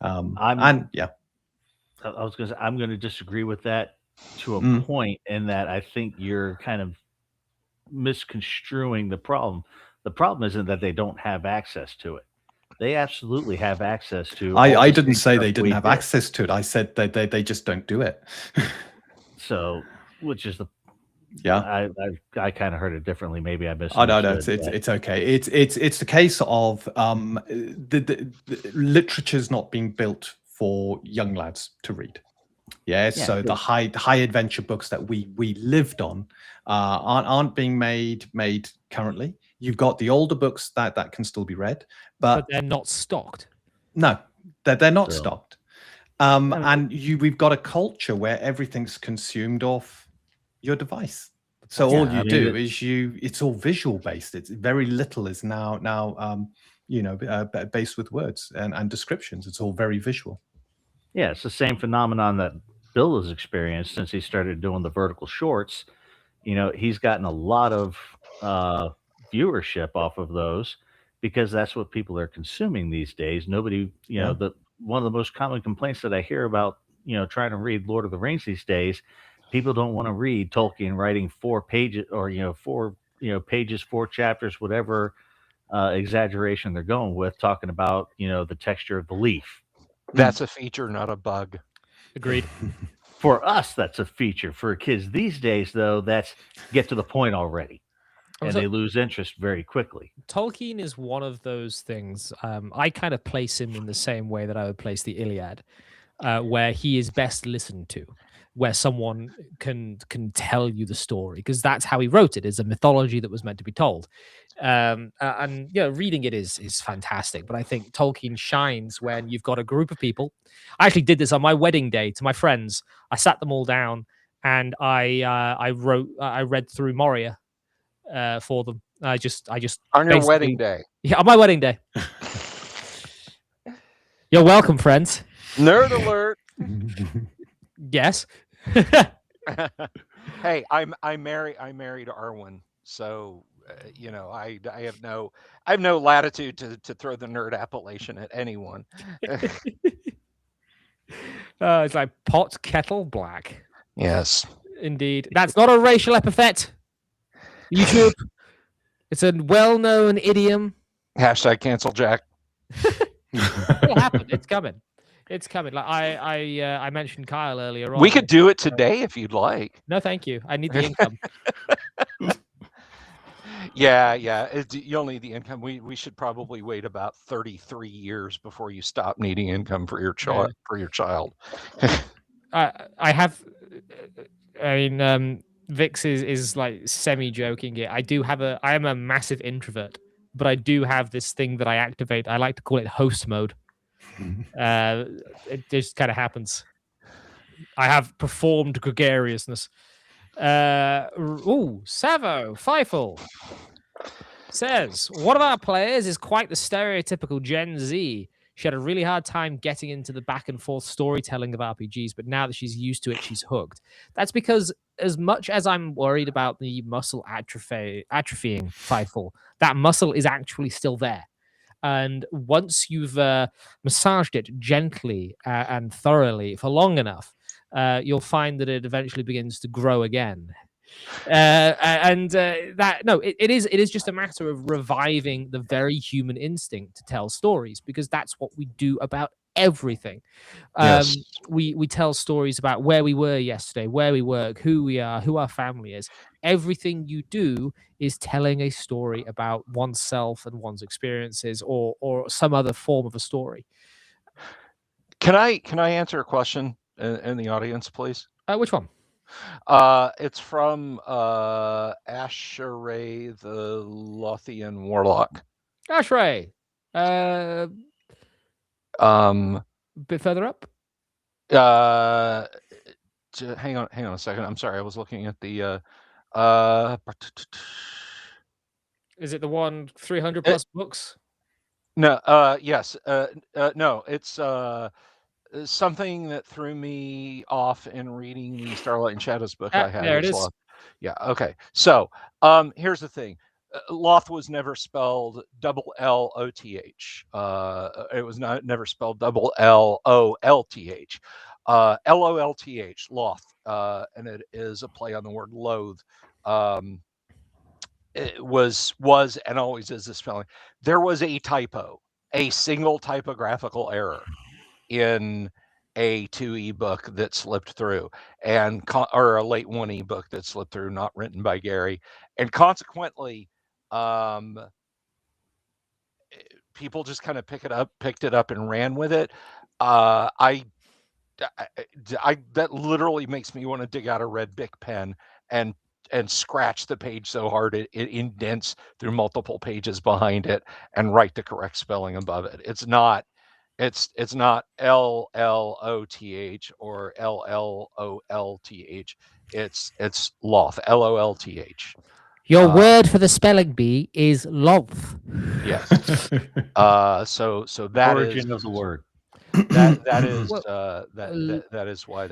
I was going to say, I'm going to disagree with that to a point, in that I think you're kind of misconstruing the problem. The problem isn't that they don't have access to it. They absolutely have access to it. I didn't say they didn't have access to it. I said they just don't do it. So, which is I kind of heard it differently. Maybe I misunderstood. Oh no, it's okay. It's the case of the literature's not being built for young lads to read. So the high adventure books that we lived on aren't being made currently. You've got the older books that can still be read, but they're not stocked. No, they're not stocked. And we've got a culture where everything's consumed off your device. So all you do is it's all visual based. It's very little is now based with words and descriptions. It's all very visual. Yeah, it's the same phenomenon that Bill has experienced since he started doing the vertical shorts. He's gotten a lot of viewership off of those because that's what people are consuming these days. Nobody, Yeah. one of the most common complaints that I hear about, trying to read Lord of the Rings these days, people don't want to read Tolkien writing 4 pages or, 4, pages, 4 chapters, whatever exaggeration they're going with, talking about, the texture of the leaf. That's a feature, not a bug. Agreed. For us, that's a feature. For kids these days, though, that's get to the point already. And So- they lose interest very quickly. Tolkien is one of those things. I kind of place him in the same way that I would place the Iliad, where he is best listened to, where someone can tell you the story, because that's how he wrote it. Is a mythology that was meant to be told, and reading it is fantastic. But I think Tolkien shines when you've got a group of people. I actually did this on my wedding day to my friends. I sat them all down and I read through Moria for them. I just On your basically- wedding day. Yeah, on my wedding day. You're welcome, friends. Nerd alert. Yes. Hey, I married Arwen, so I have no latitude to throw the nerd appellation at anyone. It's like pot, kettle, black. Yes. Indeed. That's not a racial epithet. YouTube. It's a well-known idiom. Hashtag cancel Jack. It'll happen. It's coming. It's coming. Like I mentioned Kyle earlier on. We could do it today if you'd like. No, thank you. I need the income. Yeah. You'll need the income. We should probably wait about 33 years before you stop needing income for your child. I have. I mean, Vix is like semi-joking here. I am a massive introvert, but I do have this thing that I activate. I like to call it host mode. It just kind of happens. I have performed gregariousness. Savo Feifel says, one of our players is quite the stereotypical Gen Z. She had a really hard time getting into the back and forth storytelling of RPGs, but now that she's used to it, she's hooked. That's because as much as I'm worried about the muscle atrophying, Feifel, that muscle is actually still there. And once you've massaged it gently and thoroughly for long enough, you'll find that it eventually begins to grow again. It is just a matter of reviving the very human instinct to tell stories, because that's what we do about everything. Yes. We tell stories about where we were yesterday, where we work, who we are, who our family is. Everything you do is telling a story about oneself and one's experiences, or some other form of a story. Can I answer a question in the audience, please? Which one? It's from Asheray the Lothian Warlock. Ashray. Bit further up. Hang on a second. I'm sorry. I was looking at the Is it the one 300 plus books? No, yes. No, it's something that threw me off in reading the Starlight and Shadows book I had. There it is. Loth. Yeah, okay. So, here's the thing. Loth was never spelled double L-O-T-H. It was never spelled double L-O-L-T-H. L-O-L-T-H, Loth. And it is a play on the word loathe. It was and always is the spelling. There was a typo, a single typographical error in a 2E book that slipped through, or a late 1E book that slipped through, not written by Gary, and consequently, people just kind of picked it up and ran with it. That literally makes me want to dig out a red Bic pen and scratch the page so hard it indents through multiple pages behind it and write the correct spelling above it. It's not L-L-O-T-H or L-L-O-L-T-H. It's Loth, L-O-L-T-H. Your word for the spelling bee is loth. Yes. So that Origin of the word. That is Well, that is why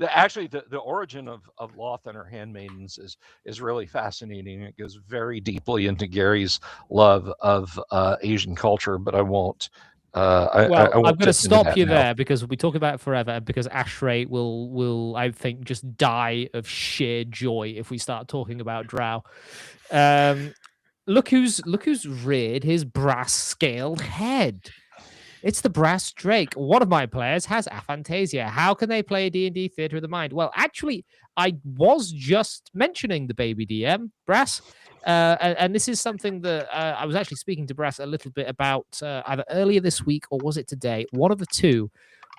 actually the origin of Loth and her handmaidens is really fascinating. It goes very deeply into Gary's love of Asian culture, but I won't. I I'm won't going to dip into stop that you now. there because we'll be talking about it forever, and because Ashray will I think just die of sheer joy if we start talking about Drow. Look who's reared his brass scaled head. It's the brass drake. One of my players has aphantasia. How can they play D&D Theatre of the Mind? Well, actually, I was just mentioning the baby DM, Brass. And this is something that I was actually speaking to Brass a little bit about either earlier this week or was it today? One of the two,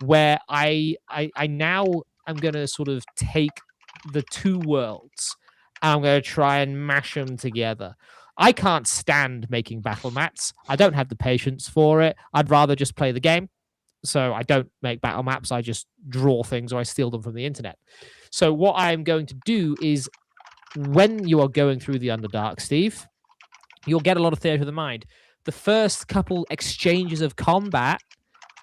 where I now I'm going to sort of take the two worlds and I'm going to try and mash them together. I can't stand making battle mats. I don't have the patience for it. I'd rather just play the game. So I don't make battle maps. I just draw things or I steal them from the internet. So what I'm going to do is when you are going through the Underdark, Steve, you'll get a lot of theatre of the mind. The first couple exchanges of combat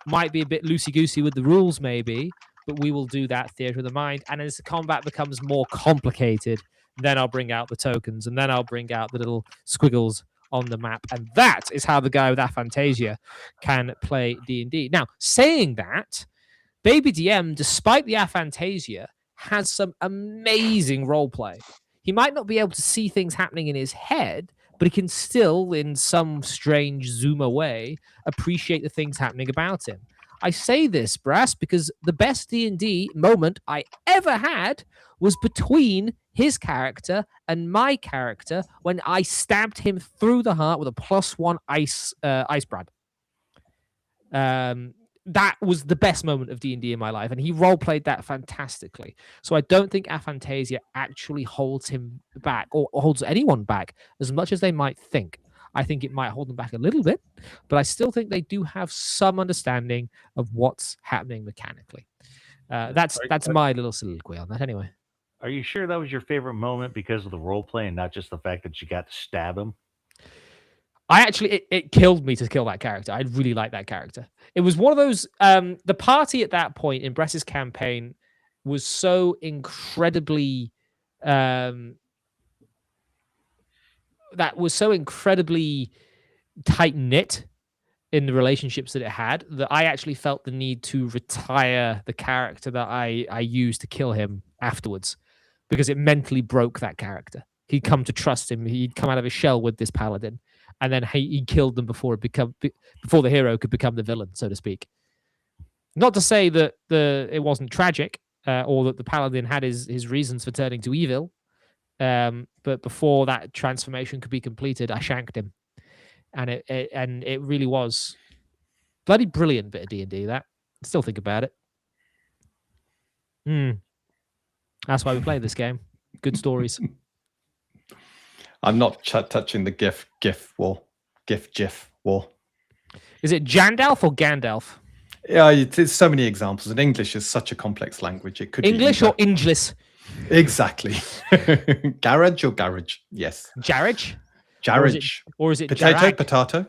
might be a bit loosey-goosey with the rules, maybe, but we will do that theatre of the mind. And as the combat becomes more complicated, then I'll bring out the tokens, and then I'll bring out the little squiggles on the map. And that is how the guy with aphantasia can play D&D. Now, saying that, Baby DM, despite the aphantasia, has some amazing roleplay. He might not be able to see things happening in his head, but he can still, in some strange Zoomer way, appreciate the things happening about him. I say this, Brass, because the best D&D moment I ever had was between his character and my character when I stabbed him through the heart with a +1 ice brand. That was the best moment of D&D in my life, and he role-played that fantastically. So I don't think aphantasia actually holds him back or holds anyone back as much as they might think. I think it might hold them back a little bit, but I still think they do have some understanding of what's happening mechanically. That's my little soliloquy on that anyway. Are you sure that was your favorite moment because of the role play and not just the fact that you got to stab him? I actually, it killed me to kill that character. I really like that character. It was one of those, the party at that point in Bress's campaign was so incredibly, that was so incredibly tight knit in the relationships that it had that I actually felt the need to retire the character that I used to kill him afterwards because it mentally broke that character. He'd come to trust him. He'd come out of his shell with this paladin, and then he killed them before the hero could become the villain, so to speak. Not to say that it wasn't tragic or that the paladin had his reasons for turning to evil, but before that transformation could be completed, I shanked him, and it really was bloody brilliant bit of D&D. That still think about it. That's why we play this game. Good stories. I'm not touching the GIF war. GIF war. Is it Jandalf or Gandalf? Yeah, there's so many examples. And English is such a complex language. It could English be or Inglis? Exactly. Garage or garage? Yes. Jarage? Jarage. Or is it potato? Jarag? Potato.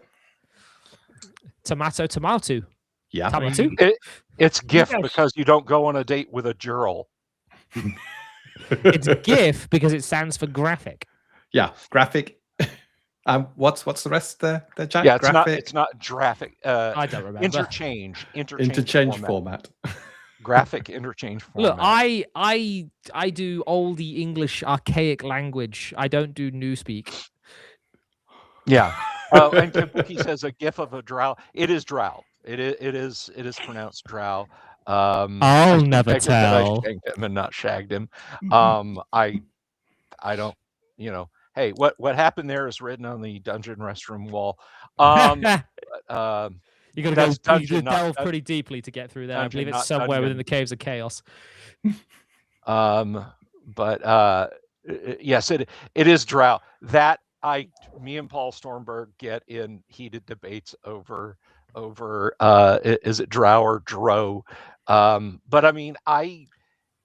Tomato. Yeah. Tomato. It's GIF because you don't go on a date with a girl. It's GIF because it stands for graphic. Yeah, graphic. What's the rest there, Jack? Yeah, graphic. It's not graphic. I don't remember. Interchange format. Graphic interchange format. Look, I do oldie English archaic language. I don't do newspeak. Yeah. And Kentucky says a GIF of a drow. It is drow. It is pronounced drow. I'll never tell. I shagged him and not shagged him. I don't. Hey, what happened there is written on the dungeon restroom wall. You got to delve pretty deeply to get through there. I believe it's somewhere within the caves of chaos. But yes, it is drow. That me and Paul Stormberg get in heated debates over is it drow or dro? But I mean,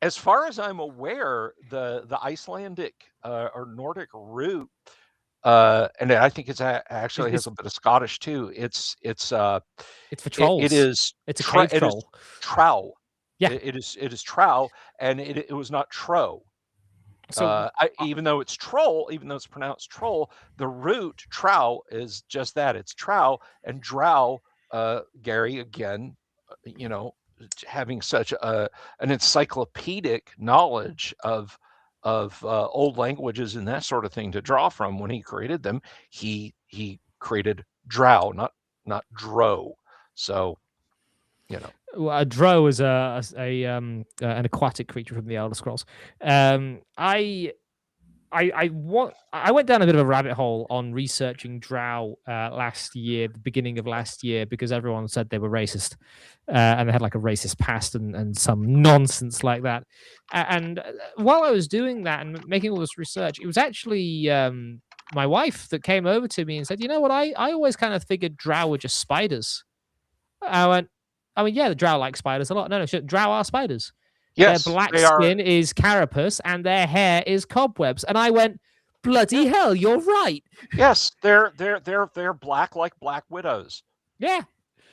as far as I'm aware, the Icelandic or Nordic root and I think actually has a bit of Scottish too. It's for trolls. It is. It's a cave troll. Trow. Yeah. It is trow, and it was not tro. So even though it's troll, even though it's pronounced troll, the root trow is just that. It's trow, and drow. Gary, again, having such an encyclopedic knowledge of old languages and that sort of thing to draw from when he created them, he created drow, not dro. So, a drow is an aquatic creature from the Elder Scrolls. I went down a bit of a rabbit hole on researching drow the beginning of last year, because everyone said they were racist, and they had like a racist past and some nonsense like that. And while I was doing that and making all this research, it was actually my wife that came over to me and said, "You know what? I always kind of figured drow were just spiders." I mean, yeah, the drow like spiders a lot. No, drow are spiders. Yes, their black skin is carapace and their hair is cobwebs. And I went, bloody hell, you're right. Yes, they're black like black widows. Yeah,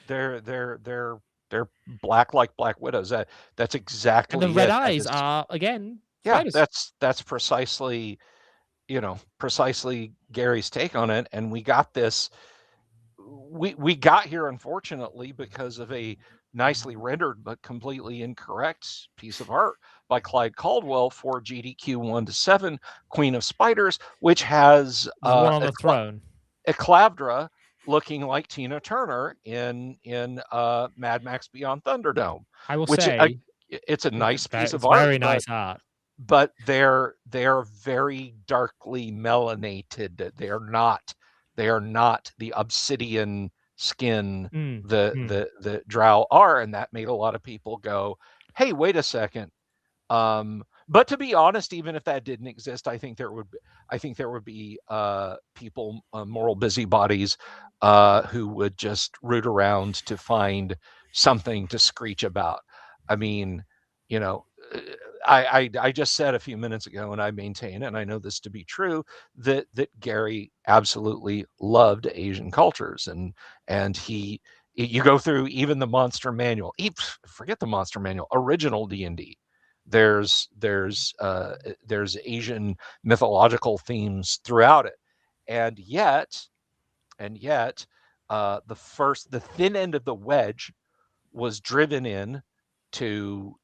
they're black like black widows. That's exactly. And the red eyes are again. Yeah, spiders. that's precisely, precisely Gary's take on it. And we got this. We got here, unfortunately, because of a nicely rendered but completely incorrect piece of art by Clyde Caldwell for GDQ 1-7, Queen of Spiders, which has one on the throne, Eclavdra looking like Tina Turner in Mad Max Beyond Thunderdome. I will say it's a nice piece of art, very nice art. But they're very darkly melanated. They are not the obsidian skin the drow are, and that made a lot of people go, hey, wait a second. But to be honest, even if that didn't exist, I think there would be people, moral busybodies, who would just root around to find something to screech about. I mean, I just said a few minutes ago, and I maintain, and I know this to be true, that Gary absolutely loved Asian cultures, and you go through even the monster manual, forget the monster manual, original D&D. There's Asian mythological themes throughout it, and yet, the thin end of the wedge was driven in to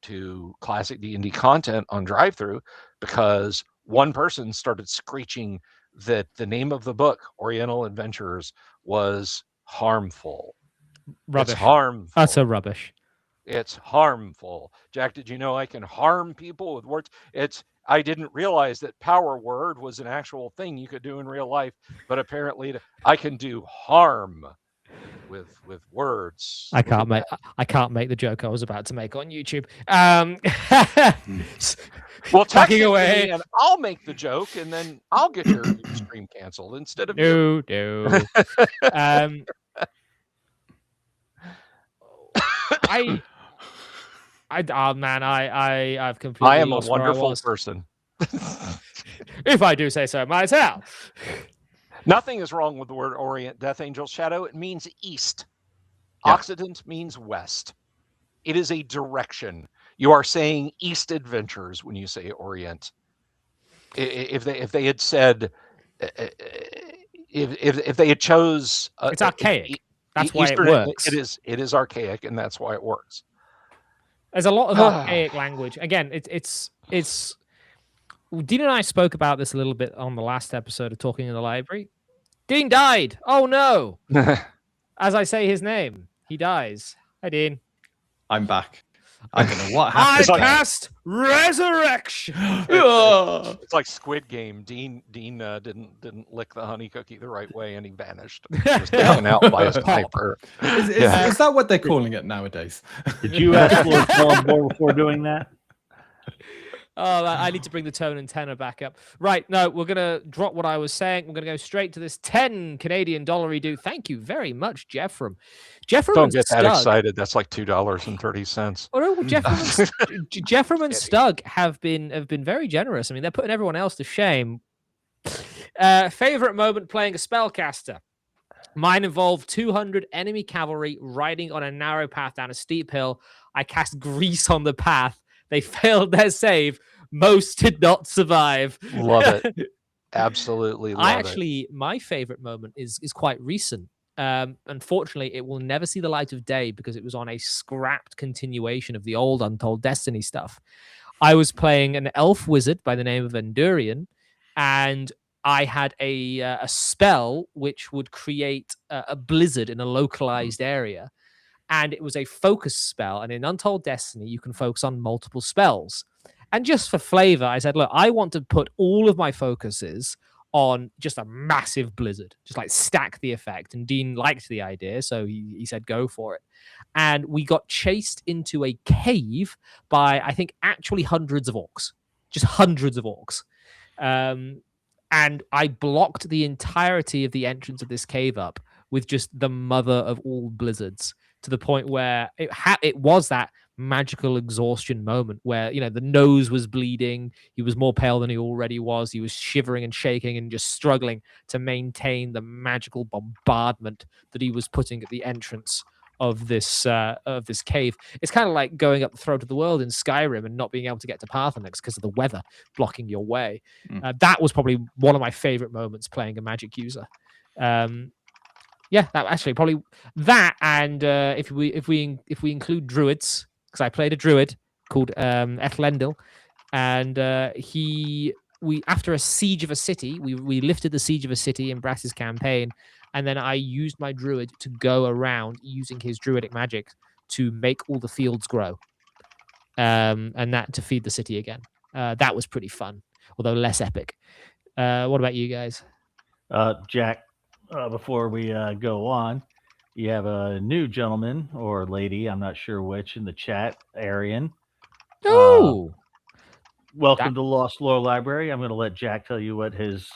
classic D&D content on drive-through because one person started screeching that the name of the book, Oriental Adventurers, was harmful. Rubbish. It's harmful. That's a rubbish. It's harmful. Jack, did you know I can harm people with words? I didn't realize that power word was an actual thing you could do in real life, but apparently I can do harm with words. I can't make the joke I was about to make on YouTube. Well, tucking away, and I'll make the joke, and then I'll get your stream canceled instead of no. I've completely. I am a lost where wonderful person. If I do say so myself. Nothing is wrong with the word Orient, Death Angel Shadow. It means east. Yeah. Occident means west. It is a direction. You are saying East Adventures when you say Orient. If they had said, if they had chose, it's archaic. That's why Eastern, it works. It is archaic, and that's why it works. There's a lot of archaic language. Again, it's. Dean and I spoke about this a little bit on the last episode of Talking in the Library. Dean died. Oh no! As I say his name, he dies. Hi, Dean. I'm back. I don't know what happened. I cast resurrection. It's like Squid Game. Dean didn't lick the honey cookie the right way, and he vanished. He was taken out by his piper. Is that what they're calling it nowadays? Did you ask Lord Columbor before doing that? Oh, I need to bring the tone and tenor back up. Right, no, we're going to drop what I was saying. We're going to go straight to this 10 Canadian dollar do. Thank you very much, Jeffrem. Don't get that excited. That's like $2.30. Oh, no, Jeffrem and Stug have been very generous. I mean, they're putting everyone else to shame. Favorite moment playing a spellcaster. Mine involved 200 enemy cavalry riding on a narrow path down a steep hill. I cast grease on the path. They failed their save. Most did not survive. Love it. Absolutely love My favorite moment is quite recent. Unfortunately, it will never see the light of day because it was on a scrapped continuation of the old Untold Destiny stuff. I was playing an elf wizard by the name of Endurian, and I had a spell which would create a blizzard in a localized area, and it was a focus spell. And in Untold Destiny, you can focus on multiple spells. And just for flavor, I said, look, I want to put all of my focuses on just a massive blizzard, just like stack the effect. And Dean liked the idea, so he said, go for it. And we got chased into a cave by, I think, actually hundreds of orcs, just hundreds of orcs. And I blocked the entirety of the entrance of this cave up with just the mother of all blizzards, to the point where it was that magical exhaustion moment where, you know, the nose was bleeding, he was more pale than he already was, he was shivering and shaking and just struggling to maintain the magical bombardment that he was putting at the entrance of this cave. It's kind of like going up the throat of the world in Skyrim and not being able to get to Pathonix because of the weather blocking your way. That was probably one of my favorite moments playing a magic user. Yeah, that actually probably that, and if we include druids, because I played a druid called Ethlendil, and we after a siege of a city, we lifted the siege of a city in Brass's campaign, and then I used my druid to go around using his druidic magic to make all the fields grow, and that to feed the city again. That was pretty fun, although less epic. What about you guys? Jack, before we go on, you have a new gentleman or lady, I'm not sure which, in the chat, Arian. Oh, welcome to Lost Lore Library. I'm going to let Jack tell you what his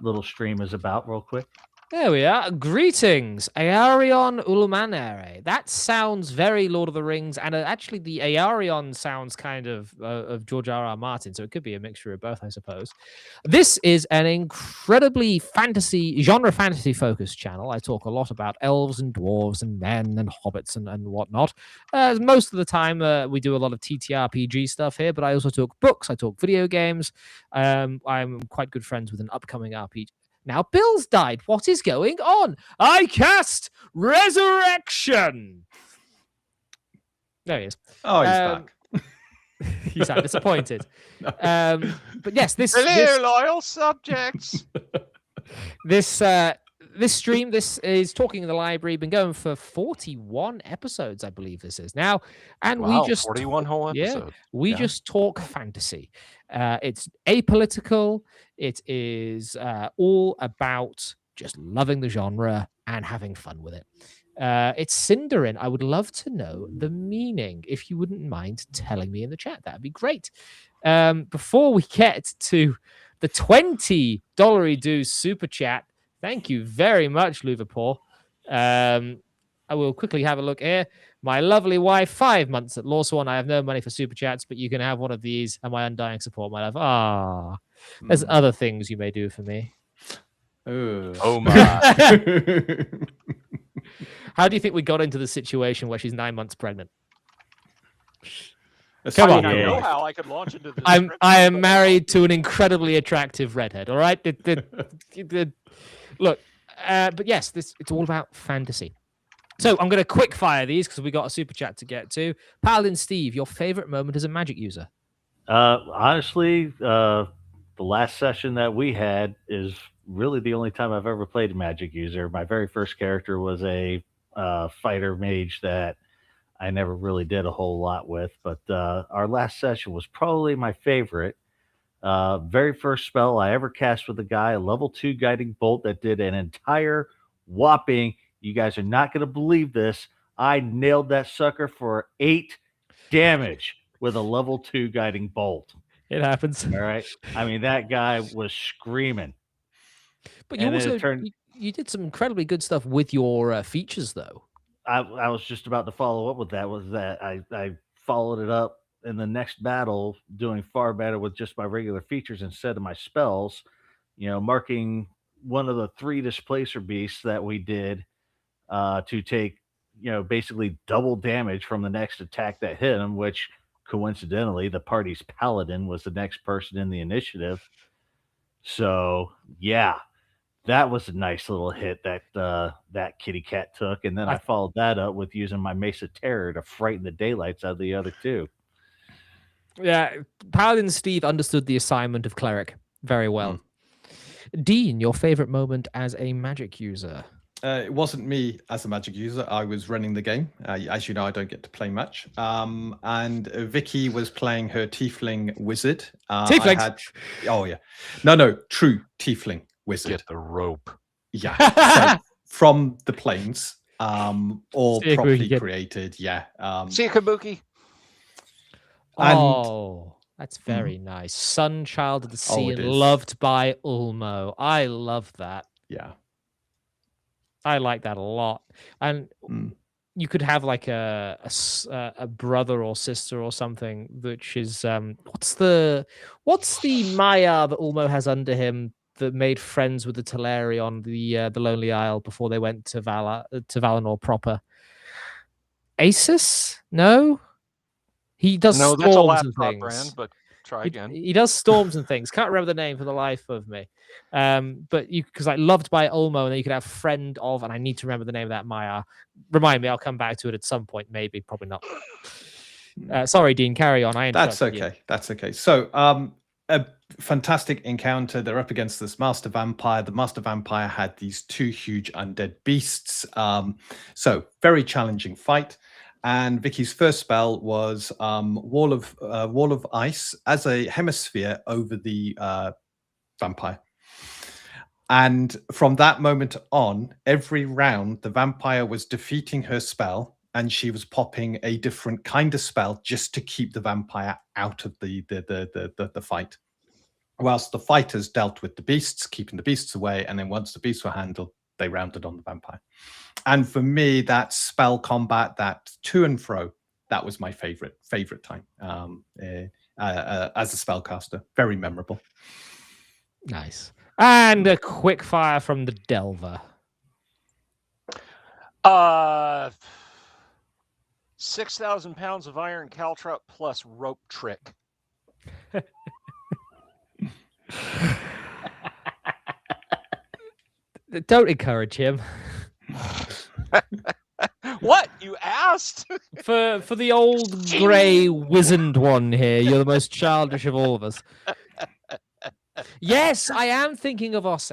little stream is about real quick. There we are. Greetings, Aarion Ulumanere. That sounds very Lord of the Rings, and actually the Aarion sounds kind of George R.R. Martin, so it could be a mixture of both, I suppose. This is an incredibly genre fantasy focused channel. I talk a lot about elves and dwarves and men and hobbits and whatnot. Most of the time, we do a lot of TTRPG stuff here, but I also talk books, I talk video games. I'm quite good friends with an upcoming RPG. Now Bill's died. What is going on? I cast Resurrection. There he is. Oh, he's back. You sound disappointed. No. But yes, Hello, loyal subjects. This stream, this is Talking in the Library, been going for 41 episodes, I believe this is now. And wow, we just 41 whole episodes. We just talk fantasy. It's apolitical. It is all about just loving the genre and having fun with it. It's Cinderin. I would love to know the meaning. If you wouldn't mind telling me in the chat, that'd be great. Before we get to the $20 do super chat, thank you very much, Luverpaw. I will quickly have a look here. My lovely wife, 5 months at Lawswan. I have no money for super chats, but you can have one of these and my undying support, my love. Ah, there's other things you may do for me. Oh my. How do you think we got into the situation where she's 9 months pregnant? Come on. I know how I could launch into the I am married to an incredibly attractive redhead. All right. Look, but yes, it's all about fantasy. So I'm going to quick fire these because we got a super chat to get to. Paladin Steve, your favorite moment as a magic user? Honestly, the last session that we had is really the only time I've ever played a magic user. My very first character was a fighter mage that I never really did a whole lot with, but our last session was probably my favorite. Very first spell I ever cast with a guy, a level 2 guiding bolt that did an entire whopping, you guys are not going to believe this, I nailed that sucker for 8 damage with a level 2 guiding bolt. It happens. All right. I mean, that guy was screaming. But you also you did some incredibly good stuff with your features, though. I was just about to follow up with that. Was that I followed it up in the next battle, doing far better with just my regular features instead of my spells. marking one of the 3 displacer beasts that we did to take, basically double damage from the next attack that hit him, which coincidentally, the party's paladin was the next person in the initiative. So, yeah, that was a nice little hit that that kitty cat took. And then I followed that up with using my Mace of Terror to frighten the daylights out of the other 2. Yeah, Paladin Steve understood the assignment of cleric very well. Dean, your favorite moment as a magic user? It wasn't me as a magic user. I was running the game. As you know, I don't get to play much. And Vicky was playing her tiefling wizard. Tieflings? Oh, yeah. No, true tiefling wizard. Get the rope. Yeah. So, from the plains, all properly created. Yeah. See you, Kabuki. Oh, that's very nice. Sun child of the sea and loved by Ulmo. I love that. Yeah. I like that a lot. And you could have like a brother or sister or something, which is what's the Maya that Ulmo has under him that made friends with the Teleri on the Lonely Isle before they went to Valinor proper? Asus? No? He does No, storms that's a and laptop things. brand, but try again. He does storms and things. Can't remember the name for the life of me. But you, because loved by Ulmo, and then you could have friend of, and I need to remember the name of that Maya. Remind me, I'll come back to it at some point. Maybe, probably not. Sorry, Dean. Carry on. That's okay. That's okay. So, a fantastic encounter. They're up against this master vampire. The master vampire had these 2 huge undead beasts. So very challenging fight. And Vicky's first spell was wall of ice as a hemisphere over the vampire. And from that moment on, every round, the vampire was defeating her spell, and she was popping a different kind of spell just to keep the vampire out of the fight. Whilst the fighters dealt with the beasts, keeping the beasts away, and then once the beasts were handled, they rounded on the vampire. And for me, that spell combat, that to and fro, that was my favorite time as a spellcaster. Very memorable. Nice. And a quick fire from the Delver. 6,000 pounds of iron caltrop plus rope trick. Don't encourage him. What? You asked? For the old grey wizened one here, you're the most childish of all of us. Yes, I am thinking of Osse.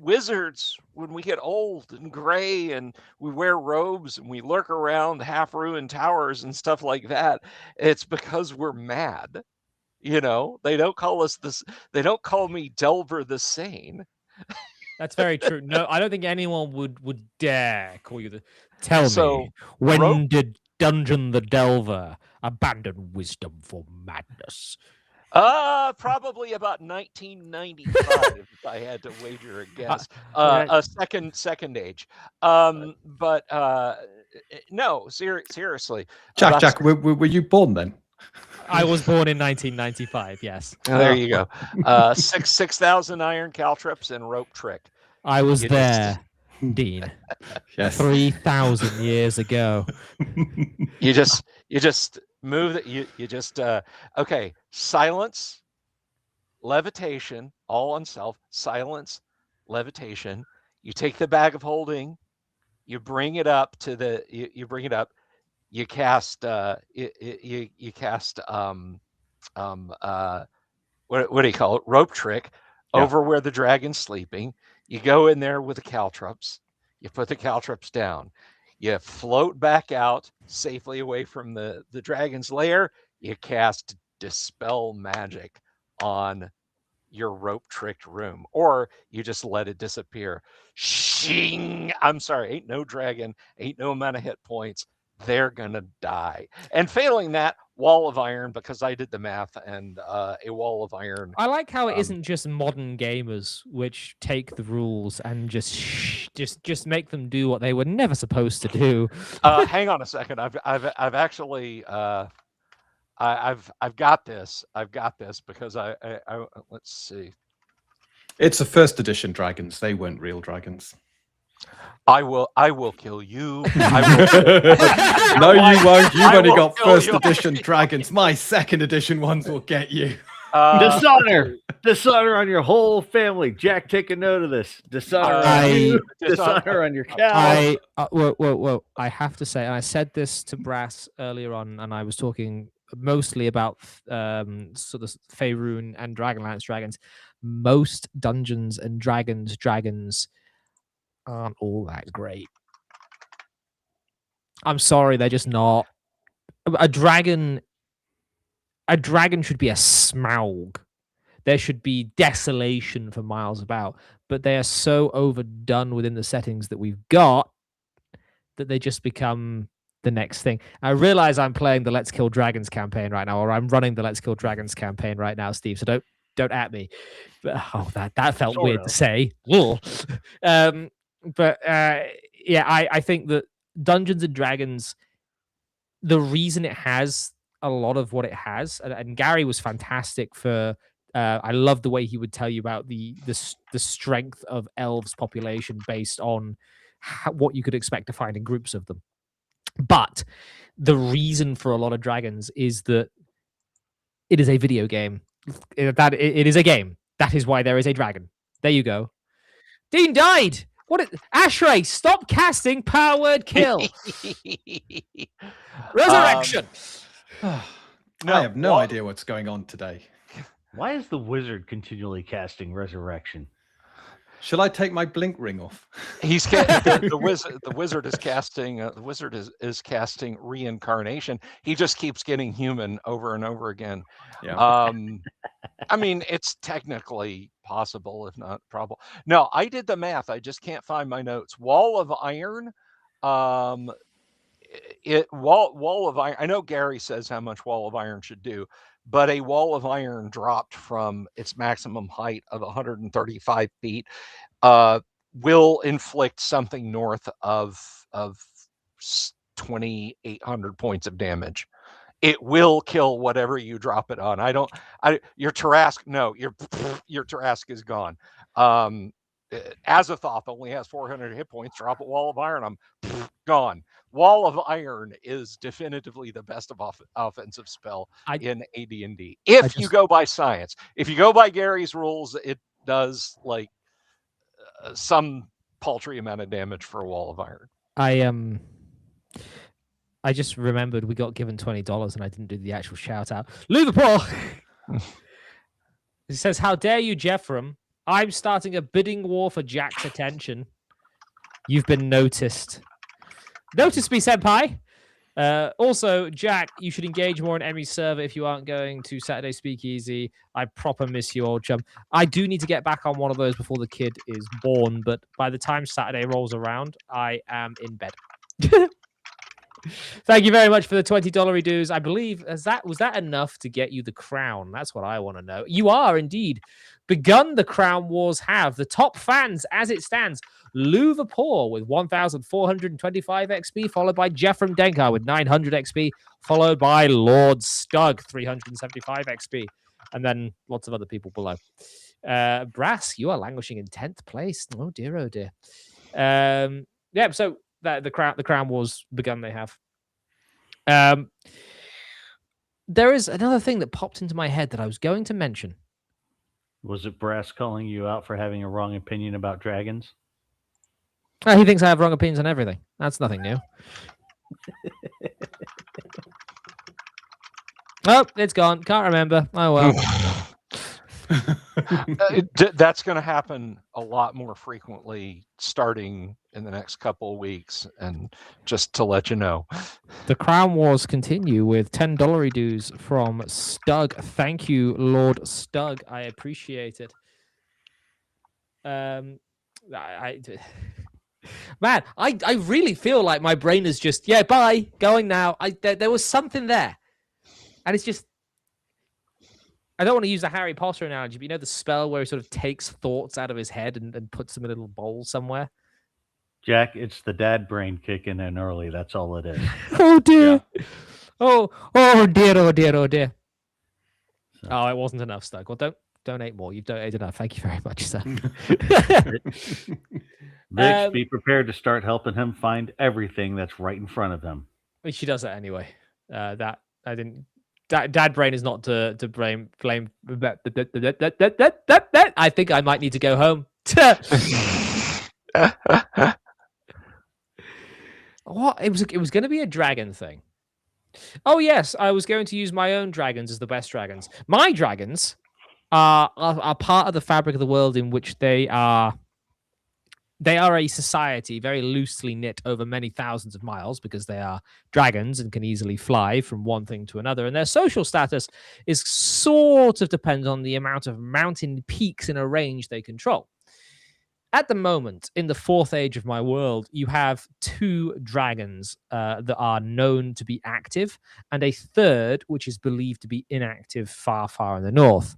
Wizards, when we get old and gray and we wear robes and we lurk around half-ruined towers and stuff like that, it's because we're mad. They don't call us this. They don't call me Delver the Sane. That's very true. No, I don't think anyone would dare call you the. Tell me, when did Dungeon the Delver abandon wisdom for madness? Probably about 1995, if I had to wager a guess. A second age. But no, seriously. Jack, were you born then? I was born in 1995. Yes. There you go. 6,000 iron caltrops and rope trick. I was there, Dean. Yes. 3,000 years ago. You just move that. You just okay. Silence, levitation, all on self. Silence, levitation. You take the bag of holding. You bring it up to the. You bring it up. You cast you cast what do you call it? Rope trick over where the dragon's sleeping. You go in there with the caltrops. You put the caltrops down. You float back out safely away from the dragon's lair. You cast Dispel Magic on your rope tricked room, or you just let it disappear. Shing! I'm sorry, ain't no dragon, ain't no amount of hit points. They're gonna die. And failing that, wall of iron, because I did the math, and a wall of iron. I like how it isn't just modern gamers which take the rules and just make them do what they were never supposed to do. Hang on a second. I've actually I've got this. I've got this because I let's see. It's a first edition dragons. They weren't real dragons. I will kill you. I will No, you won't. You've I only will got kill first you. edition dragons. My second edition ones will get you. Dishonor. Dishonor on your whole family. Jack, take a note of this. Dishonor on you. Dishonor on your cow. Whoa. I have to say, and I said this to Brass earlier on, and I was talking mostly about sort of Faerun and Dragonlance dragons. Most Dungeons and Dragons aren't all that great. I'm sorry, they're just not. A dragon should be a Smaug. There should be desolation for miles about, but they are so overdone within the settings that we've got that they just become the next thing. I realize I'm playing the Let's Kill Dragons campaign right now, or I'm running the Let's Kill Dragons campaign right now, Steve. So don't at me. But that felt Sort weird of. to say. Yeah, I think that Dungeons and Dragons, the reason it has a lot of what it has, and Gary was fantastic for. I love the way he would tell you about the strength of elves population based on what you could expect to find in groups of them. But the reason for a lot of dragons is that it is a video game. That it is a game. That is why there is a dragon. There you go. Dean died. Ashray, stop casting power word kill. Resurrection. I have no idea what's going on today. Why is the wizard continually casting resurrection? Shall I take my blink ring off? He's the wizard is casting is casting reincarnation. He just keeps getting human over and over again. Yeah. I mean, it's technically possible, if not probable. No, I did the math. I just can't find my notes. Wall of Iron. Wall of Iron. I know Gary says how much Wall of Iron should do, but a Wall of Iron dropped from its maximum height of 135 feet will inflict something north of 2,800 points of damage. It will kill whatever you drop it on. Your Tarask, no, your Tarask is gone. Azathoth only has 400 hit points. Drop a Wall of Iron, I'm gone. Wall of Iron is definitively the best of offensive spell in AD&D. If you go by science, if you go by Gary's rules, it does like some paltry amount of damage for a Wall of Iron. I just remembered we got given $20 and I didn't do the actual shout out. Liverpool. He says, "How dare you, Jeffrem? I'm starting a bidding war for Jack's attention. You've been noticed. Notice me, senpai. Also, Jack, you should engage more on Emmy's server if you aren't going to Saturday Speakeasy. I proper miss you, old chum. I do need to get back on one of those before the kid is born, but by the time Saturday rolls around, I am in bed." Thank you very much for the $20 dues. I believe was that enough to get you the crown? That's what I want to know. You are indeed. Begun the crown wars have. The top fans as it stands. Liverpool with 1,425 XP, followed by Jeffrem Denkar with 900 XP, followed by Lord Stug, 375 XP, and then lots of other people below. Brass, you are languishing in 10th place. Oh dear, oh dear. Yeah, so the crown wars begun. They have. There is another thing that popped into my head that I was going to mention. Was it Brass calling you out for having a wrong opinion about dragons? He thinks I have wrong opinions on everything. That's nothing new. Oh, it's gone. Can't remember. Oh well. That's going to happen a lot more frequently starting in the next couple of weeks. And just to let you know, the Crown Wars continue with $10 dues from Stug. Thank you, Lord Stug. I appreciate it. Man, I really feel like my brain is just, yeah, bye, going now. There was something there. And it's just, I don't want to use the Harry Potter analogy, but you know the spell where he sort of takes thoughts out of his head and puts them in a little bowl somewhere? Jack, it's the dad brain kicking in early. That's all it is. Oh, dear. Yeah. Oh dear, oh dear, oh dear. So, Oh, it wasn't enough, Stug. Well, don't donate more. You've donated enough. Thank you very much, sir. Rich, be prepared to start helping him find everything that's right in front of him. She does that anyway. That I didn't. Dad brain is not to blame. I think I might need to go home. What? It was going to be a dragon thing. Oh yes, I was going to use my own dragons as the best dragons. My dragons are part of the fabric of the world in which they are a society very loosely knit over many thousands of miles because they are dragons and can easily fly from one thing to another. And their social status is sort of depends on the amount of mountain peaks in a range they control. At the moment, in the fourth age of my world, you have 2 dragons that are known to be active, and a third which is believed to be inactive far, far in the north.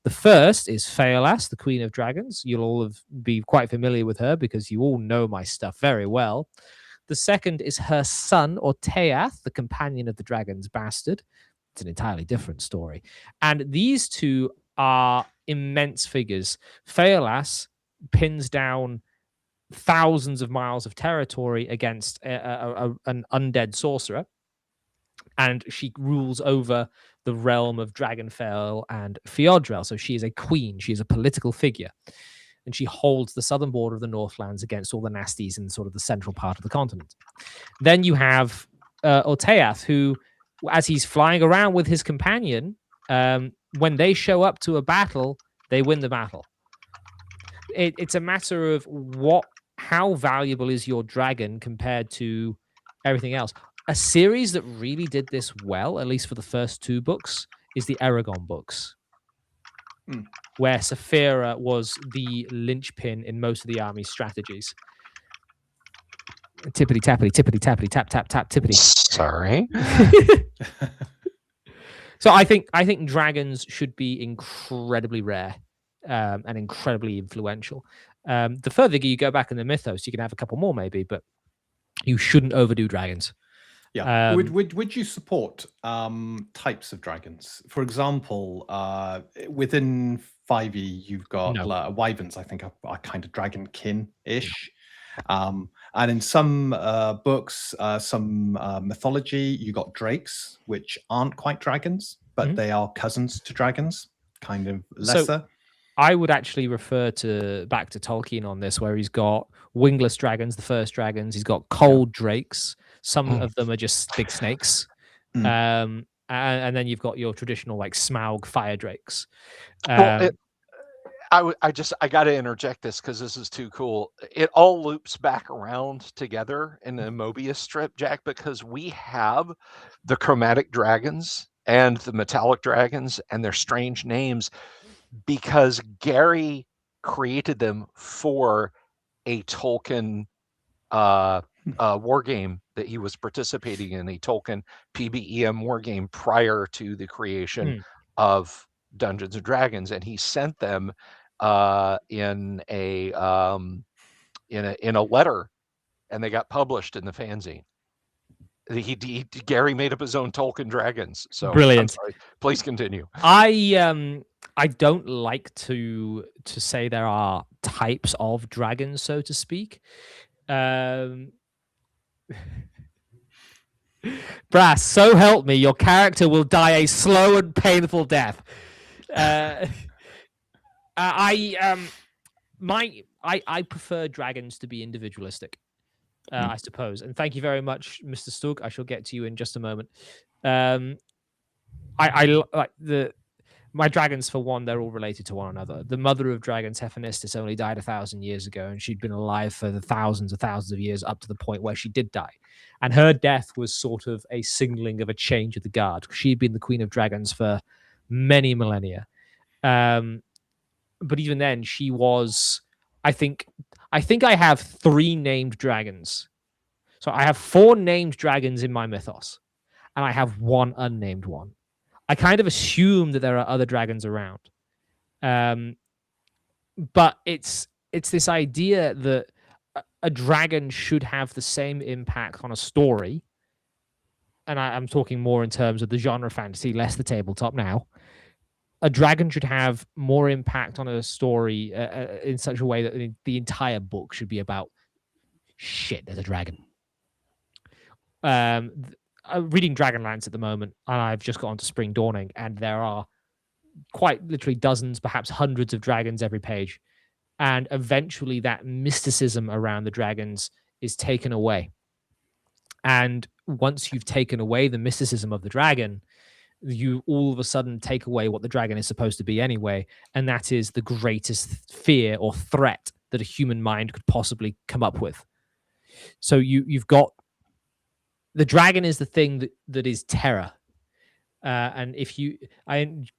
The first is Phaelas, the Queen of Dragons. You'll all be quite familiar with her because you all know my stuff very well. The second is her son, Orteath, the companion of the dragon's bastard. It's an entirely different story. And these 2 are immense figures. Phaelas pins down thousands of miles of territory against an undead sorcerer, and she rules over the realm of Dragonfell and Fjordrell. So she is a queen. She is a political figure, and she holds the southern border of the Northlands against all the nasties in sort of the central part of the continent. Then you have Orteath, who, as he's flying around with his companion, when they show up to a battle, they win the battle. It's a matter of how valuable is your dragon compared to everything else. A series that really did this well, at least for the first 2 books, is the Aragon books, where Saphira was the linchpin in most of the army's strategies. Tippity tappity, tippity tappity, tap tap tap, tippity. Sorry. So I think dragons should be incredibly rare. And incredibly influential. The further you go back in the mythos, you can have a couple more maybe, but you shouldn't overdo dragons. Yeah. Would you support types of dragons? For example, within 5e, you've got wyverns. I think are kind of dragonkin-ish. And in some books, some mythology, you got drakes, which aren't quite dragons, but they are cousins to dragons, kind of lesser. So, I would actually refer back to Tolkien on this, where he's got wingless dragons, the first dragons. He's got cold drakes. Some of them are just big snakes. And then you've got your traditional like Smaug fire drakes. I got to interject this because this is too cool. It all loops back around together in the Mobius strip, Jack, because we have the chromatic dragons and the metallic dragons and their strange names, because Gary created them for a Tolkien war game that he was participating in, a Tolkien PBEM war game prior to the creation of Dungeons and Dragons, and he sent them in a letter, and they got published in the fanzine. Gary made up his own Tolkien dragons. So brilliant. Please continue. I don't like to say there are types of dragons, so to speak. Brass, so help me, your character will die a slow and painful death. I prefer dragons to be individualistic, I suppose. And thank you very much, Mr. Stug. I shall get to you in just a moment. I like my dragons, for one, they're all related to one another. The mother of dragons, Hephaestus, only died 1,000 years ago, and she'd been alive for the thousands of years up to the point where she did die. And her death was sort of a signaling of a change of the guard. She'd been the queen of dragons for many millennia. But even then, she was, I think I have 3 named dragons. So I have 4 named dragons in my mythos, and I have 1 unnamed one. I kind of assume that there are other dragons around. But it's this idea that a dragon should have the same impact on a story and I'm talking more in terms of the genre fantasy, less the tabletop now, a dragon should have more impact on a story in such a way that the entire book should be about shit, there's a dragon. I'm reading Dragonlance at the moment, and I've just got onto Spring Dawning, and there are quite literally dozens, perhaps hundreds of dragons every page. And eventually that mysticism around the dragons is taken away. And once you've taken away the mysticism of the dragon, you all of a sudden take away what the dragon is supposed to be anyway, and that is the greatest fear or threat that a human mind could possibly come up with. So you've got the dragon is the thing that is terror. And if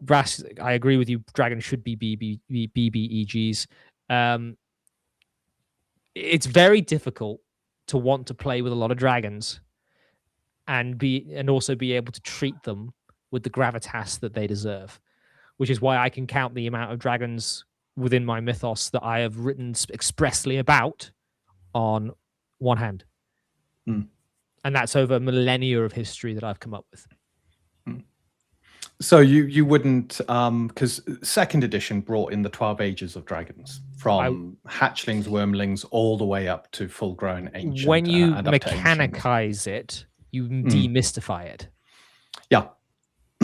Brass, I agree with you. Dragon should be BBEGs. It's very difficult to want to play with a lot of dragons and also be able to treat them with the gravitas that they deserve, which is why I can count the amount of dragons within my mythos that I have written expressly about on one hand. Mm. And that's over millennia of history that I've come up with. So you wouldn't, because second edition brought in the 12 ages of dragons, from hatchlings, wormlings, all the way up to full-grown ancient. When you and up to ancient. mechanicize it, you demystify it. Yeah,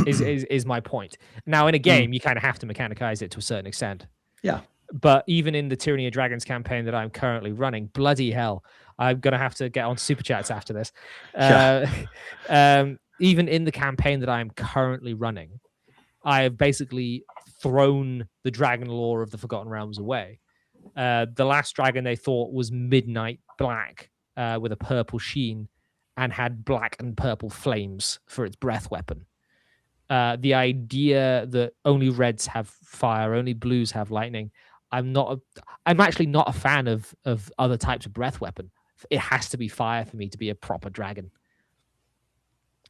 is my point. Now, in a game, you kind of have to mechanicize it to a certain extent. Yeah. But even in the Tyranny of Dragons campaign that I'm currently running, bloody hell, I'm going to have to get on Super Chats after this. Even in the campaign that I'm currently running, I have basically thrown the dragon lore of the Forgotten Realms away. The last dragon they thought was midnight black with a purple sheen and had black and purple flames for its breath weapon. The idea that only reds have fire, only blues have lightning. I'm actually not a fan of other types of breath weapon. It has to be fire for me to be a proper dragon.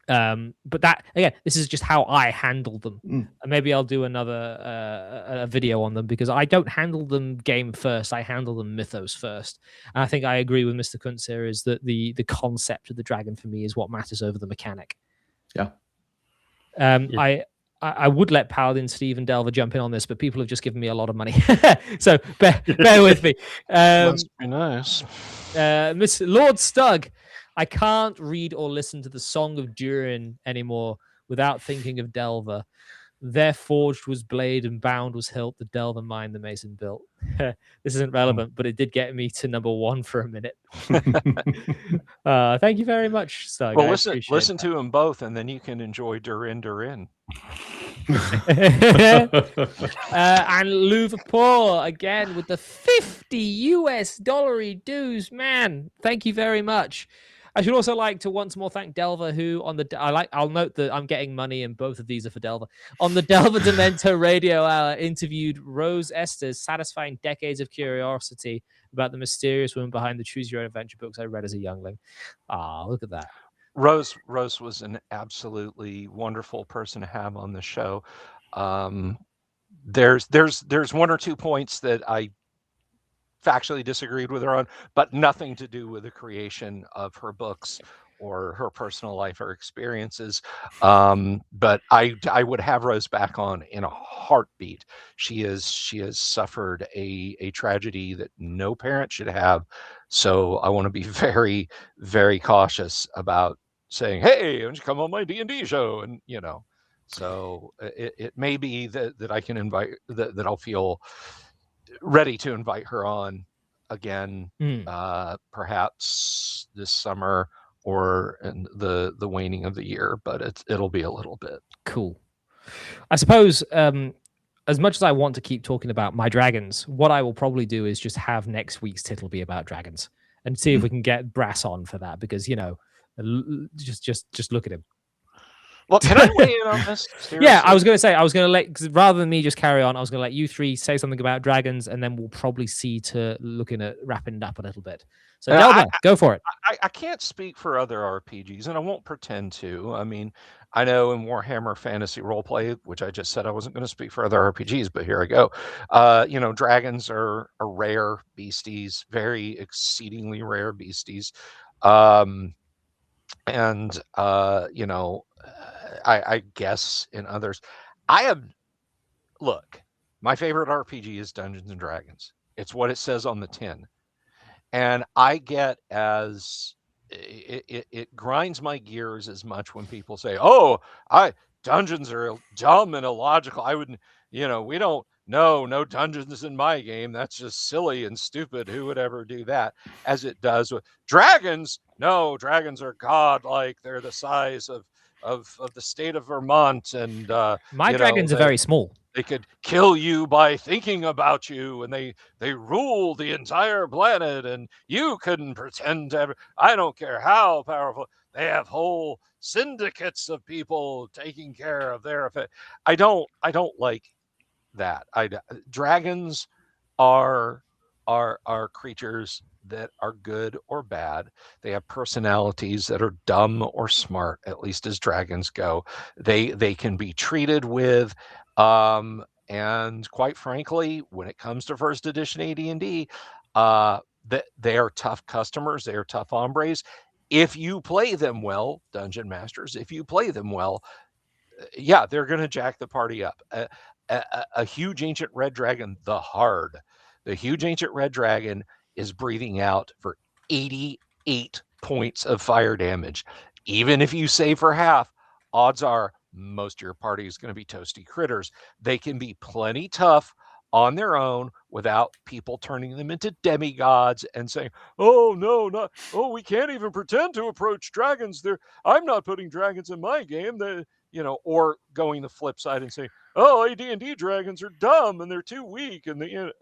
But that, again, this is just how I handle them. And maybe I'll do another a video on them, because I don't handle them game first. I handle them mythos first. And I think I agree with Mr. Kuntz here, is that the concept of the dragon for me is what matters over the mechanic. Yeah. I would let Paladin, Steve, and Delver jump in on this, but people have just given me a lot of money. So bear with me. Must be nice. Miss Lord Stug, I can't read or listen to the Song of Durin anymore without thinking of Delver. There forged was blade and bound was hilt, the Delver mine the mason built. This isn't relevant, but it did get me to number 1 for a minute. Thank you very much, Stug. Well, listen to them both, and then you can enjoy Durin. And Liverpool again with the $50 dues, man. Thank you very much. I should also like to once more thank Delver, who I'll note that I'm getting money, and both of these are for Delver. On the Delver Demento Radio Hour, interviewed Rose Estes, satisfying decades of curiosity about the mysterious woman behind the Choose Your Own Adventure books I read as a youngling. Look at that. Rose was an absolutely wonderful person to have on the show. There's 1 or 2 points that I factually disagreed with her on, but nothing to do with the creation of her books or her personal life or experiences. But I would have Rose back on in a heartbeat. She has suffered a tragedy that no parent should have. So I want to be very, very cautious about saying, "Hey, why don't you come on my D&D show?" And so it may be that I can invite that I'll feel ready to invite her on again, perhaps this summer or in the waning of the year, but it'll be a little bit. Cool. I suppose as much as I want to keep talking about my dragons, what I will probably do is just have next week's tittle be about dragons and see if we can get Brass on for that, because just look at him. Well, can I weigh in on this? Seriously? Yeah, I was going to let, rather than me just carry on, I was going to let you three say something about dragons, and then we'll probably see to looking at wrapping it up a little bit. So, Delva, go for it. I can't speak for other RPGs, and I won't pretend to. I mean, I know in Warhammer Fantasy Roleplay, which I just said I wasn't going to speak for other RPGs, but here I go. Dragons are rare beasties, very exceedingly rare beasties. and I guess in others, I have look. My favorite RPG is Dungeons and Dragons. It's what it says on the tin, and I get as it grinds my gears as much when people say, "Oh, I dungeons are dumb and illogical." I wouldn't, we don't. No dungeons in my game. That's just silly and stupid. Who would ever do that? As it does with dragons. No, dragons are godlike. They're the size of the state of Vermont, and My dragons are very small. they could kill you by thinking about you, and they rule the entire planet, and you couldn't pretend to ever. I don't care how powerful. They have whole syndicates of people taking care of their effect. I don't like that. Dragons are creatures that are good or bad. They have personalities that are dumb or smart, at least as dragons go. They can be treated with and quite frankly, when it comes to first edition AD&D, that they are tough customers, they are tough hombres. If you play them well, dungeon masters, if you play them well, yeah, they're going to jack the party up. A huge ancient red dragon, the huge ancient red dragon is breathing out for 88 points of fire damage. Even if you save for half, odds are most of your party is going to be toasty critters. They can be plenty tough on their own without people turning them into demigods and saying, "Oh no, not we can't even pretend to approach dragons. I'm not putting dragons in my game." Or going the flip side and saying, "Oh, AD&D dragons are dumb and they're too weak," and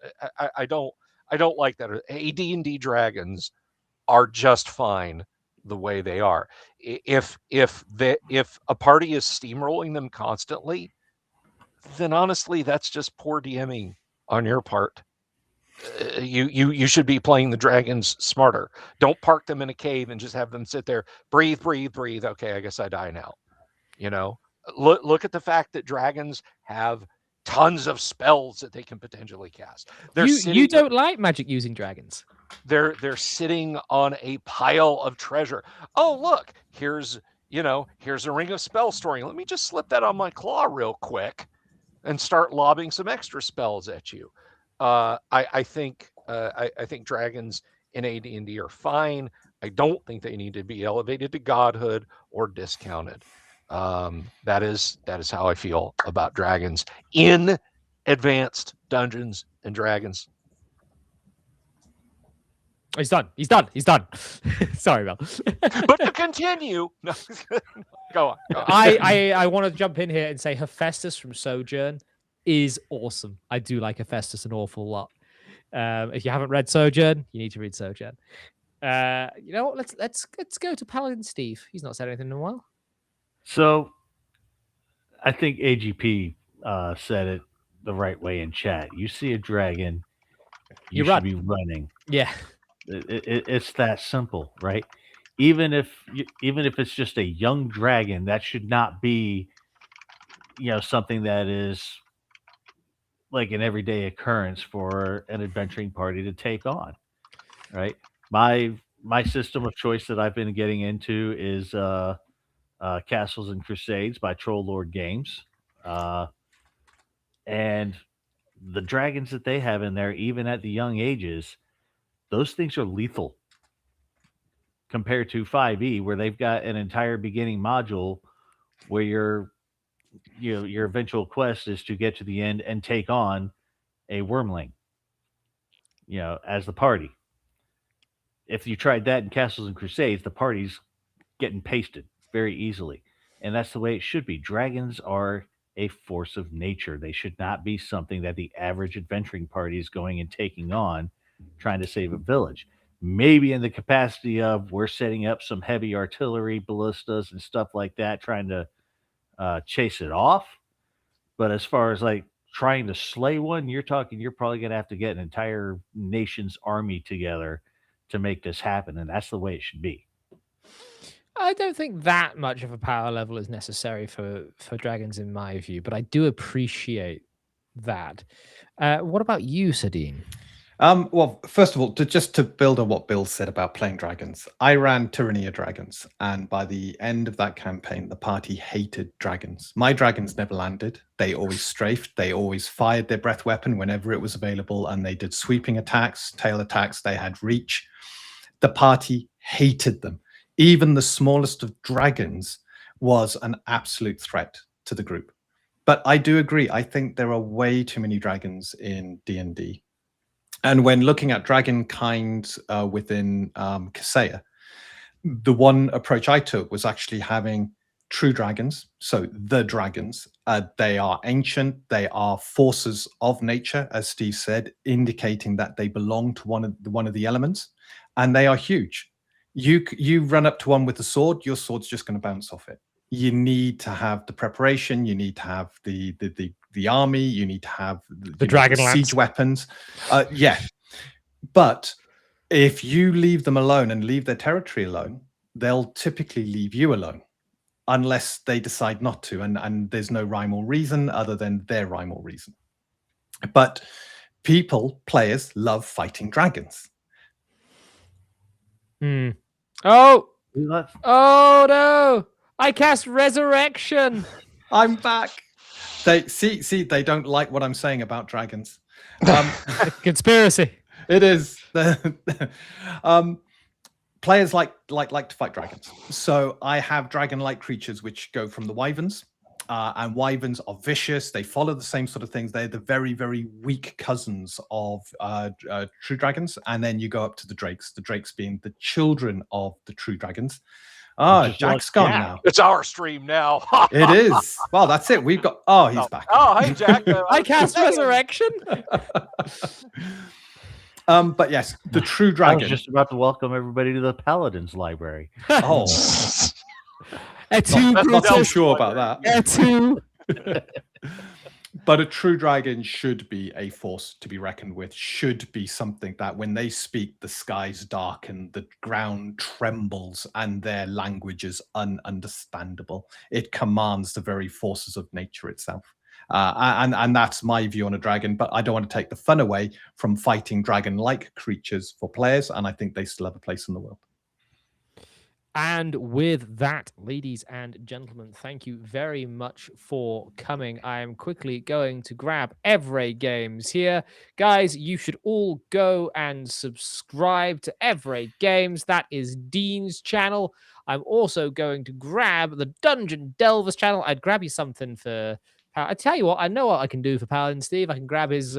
I don't like that. AD&D dragons are just fine the way they are. If a party is steamrolling them constantly, then honestly, that's just poor DMing on your part. You should be playing the dragons smarter. Don't park them in a cave and just have them sit there, breathe. Okay, I guess I die now. Look at the fact that dragons have tons of spells that they can potentially cast. You don't like magic using dragons. They're sitting on a pile of treasure. Oh, look, here's a ring of spell storing. Let me just slip that on my claw real quick and start lobbing some extra spells at you. I think dragons in AD&D are fine. I don't think they need to be elevated to godhood or discounted. That is how I feel about dragons in advanced Dungeons and Dragons. He's done. Sorry, Mel. But to continue, no, go on. I want to jump in here and say Hephaestus from Sojourn is awesome. I do like Hephaestus an awful lot. If you haven't read Sojourn, you need to read Sojourn. You know what? Let's go to Paladin Steve. He's not said anything in a while. So, I think AGP said it the right way in chat. You see a dragon, you should be running. Yeah. It's that simple, right? Even if it's just a young dragon, that should not be, something that is like an everyday occurrence for an adventuring party to take on, right? My system of choice that I've been getting into is Castles and Crusades by Troll Lord Games, and the dragons that they have in there, even at the young ages, those things are lethal compared to 5e, where they've got an entire beginning module where your eventual quest is to get to the end and take on a wormling, as the party. If you tried that in Castles and Crusades, the party's getting pasted very easily. And that's the way it should be. Dragons are a force of nature. They should not be something that the average adventuring party is going and taking on, trying to save a village. Maybe in the capacity of we're setting up some heavy artillery, ballistas, and stuff like that, trying to chase it off. But as far as like trying to slay one, you're probably going to have to get an entire nation's army together to make this happen. And that's the way it should be. I don't think that much of a power level is necessary for dragons, in my view, but I do appreciate that. What about you, Sadine? Well, first of all, just to build on what Bill said about playing dragons, I ran Tyrannia Dragons, and by the end of that campaign, the party hated dragons. My dragons never landed. They always strafed. They always fired their breath weapon whenever it was available, and they did sweeping attacks, tail attacks. They had reach. The party hated them. Even the smallest of dragons was an absolute threat to the group. But I do agree. I think there are way too many dragons in D&D. And when looking at dragon kind within Kaseya, the one approach I took was actually having true dragons. So the dragons, they are ancient. They are forces of nature, as Steve said, indicating that they belong to one of the elements, and they are huge. You run up to one with a sword, your sword's just going to bounce off it. You need to have the preparation. You need to have the army. You need to have The dragon siege weapons. Yeah, but if you leave them alone and leave their territory alone, they'll typically leave you alone, unless they decide not to, and there's no rhyme or reason other than their rhyme or reason. But players love fighting dragons. Oh Let's- no! I cast Resurrection. I'm back. They they don't like what I'm saying about dragons. Conspiracy. It is. Players like to fight dragons. So I have dragon-like creatures which go from the wyverns, and wyverns are vicious. They follow the same sort of things. They're the very, very weak cousins of true dragons. And then you go up to the drakes being the children of the true dragons. Jack's gone now. It's our stream now. It is. Well, that's it. We've got. Oh, he's back. Oh, hey, Jack. I cast Resurrection. But yes, the true I dragon. was just about to welcome everybody to the Paladins Library. Oh, not too sure about that. Two. But a true dragon should be a force to be reckoned with, should be something that when they speak, the skies darken, the ground trembles, and their language is ununderstandable. It commands the very forces of nature itself. And that's my view on a dragon, but I don't want to take the fun away from fighting dragon-like creatures for players, and I think they still have a place in the world. And with that, ladies and gentlemen, thank you very much for coming. I am quickly going to grab Evray Games here. Guys, you should all go and subscribe to Evray Games. That is Dean's channel. I'm also going to grab the Dungeon Delvers channel. I'd grab you something for... I tell you what, I know what I can do for Paladin Steve. I can grab his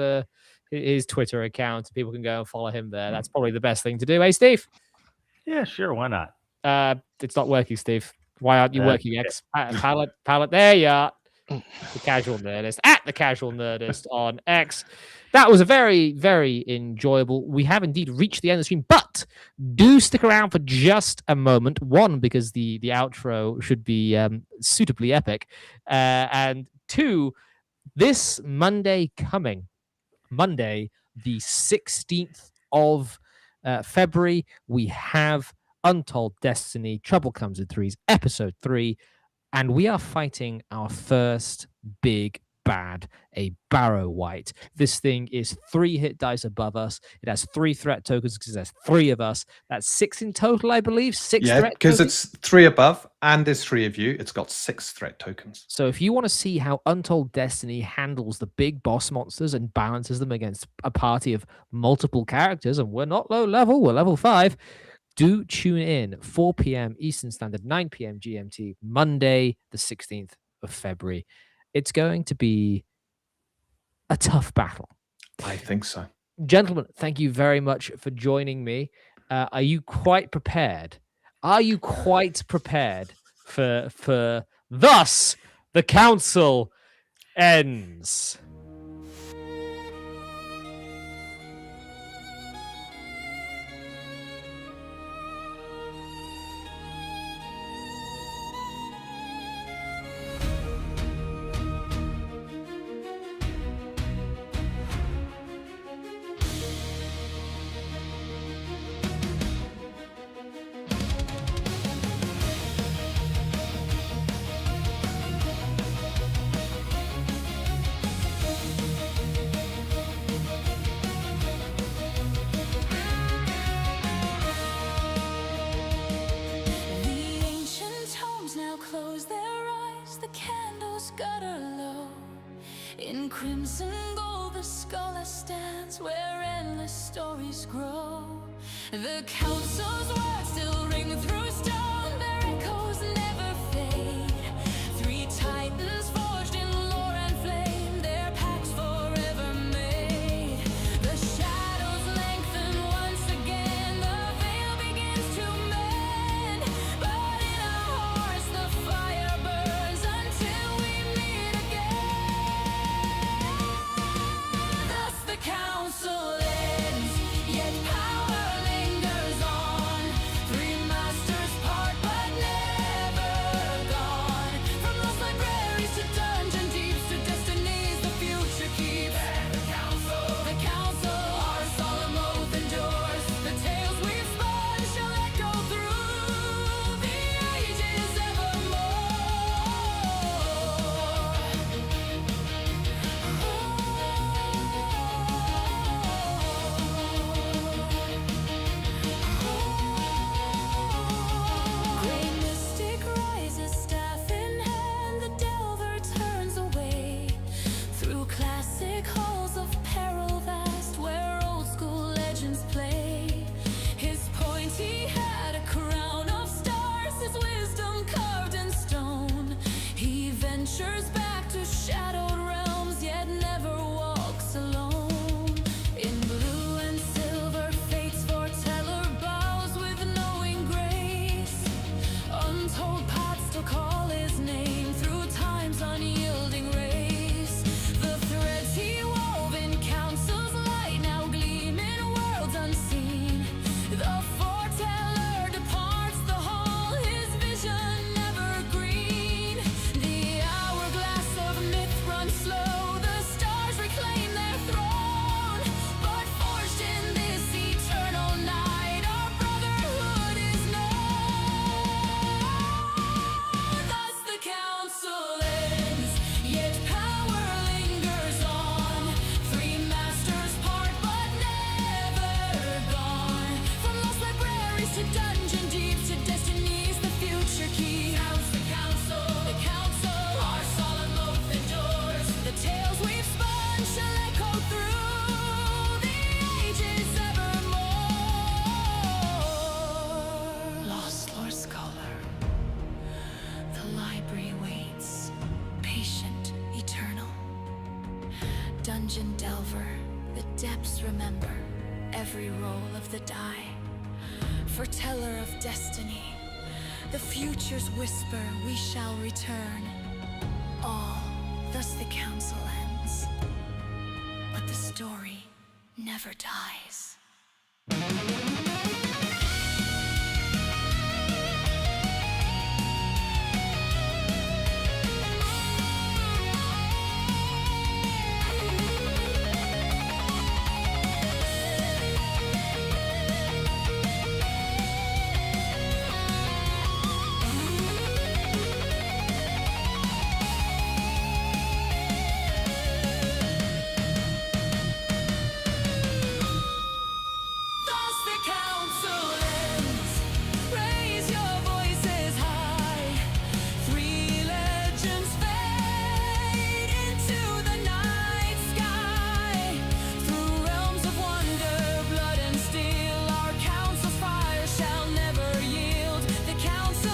Twitter account. People can go and follow him there. That's probably the best thing to do. Hey, Steve? Yeah, sure. Why not? It's not working, Steve. Why aren't you working, X? Palette. There you are. The Casual Nerdist at the Casual Nerdist on X. That was a very, very enjoyable. We have indeed reached the end of the stream, but do stick around for just a moment. One, because the outro should be suitably epic, and two, this Monday coming, Monday the 16th of February, we have Untold Destiny, Trouble Comes in Threes, Episode 3, and we are fighting our first big bad, a Barrow White. This thing is 3 hit dice above us. It has 3 threat tokens because there's 3 of us. That's 6 in total, I believe. 6 threat tokens. Because it's 3 above and there's 3 of you. It's got 6 threat tokens. So if you want to see how Untold Destiny handles the big boss monsters and balances them against a party of multiple characters, and we're not low level, we're level 5, do tune in 4 p.m. Eastern Standard, 9 p.m. GMT, Monday, the 16th of February. It's going to be a tough battle. I think so. Gentlemen, thank you very much for joining me. Are you quite prepared? Are you quite prepared for thus the council ends? ladder low. In crimson gold the scholar stands, where endless stories grow. The council's words still ring through stone, their echoes never fade. Three titans forged in lore and flame, their pacts forever made. The shadows lengthen once again, the veil begins to mend. But in our hearts the fire burns until we meet again. Thus the council ends, yet power lingers on. Three masters part but never gone. From lost libraries to dungeon deeps to destinies the future keeps. And the council, our solemn oath endures. The tales we've spun shall echo through the ages evermore. Great mystic rises, staff in hand, the delver turns away through classic halls of peril vast, where old school legends play. His pointy had a crown of stars, his wisdom carved in stone. He ventures back to shadowed realms, yet never walks alone. In blue and silver, fate's foreteller bows with knowing grace. Untold paths still call his name through time's unyielding race. The threads he wove in council's light now gleam in worlds unseen. The foreteller departs the hall, his vision evergreen. The hourglass of myth runs slow, the stars reclaim their throne. But forged in this eternal night, our brotherhood is known. Thus the council ends, yet power lingers on. Three masters part but never gone. From lost libraries to dungeon deeps to destinies the future keeps. The council, our solemn oath endures. The tales we've spun shall echo through the ages evermore. Lost Lord Scholar, the library waits, patient, eternal. Dungeon delver, the depths remember every roll of the die. Foreteller of destiny, the future's whisper, we shall return. All, thus the council ends, but the story never dies. Thus the council ends. Raise your voices high. Three legends fade into the night sky. Through realms of wonder, blood and steel, our council's fire shall never yield. The council,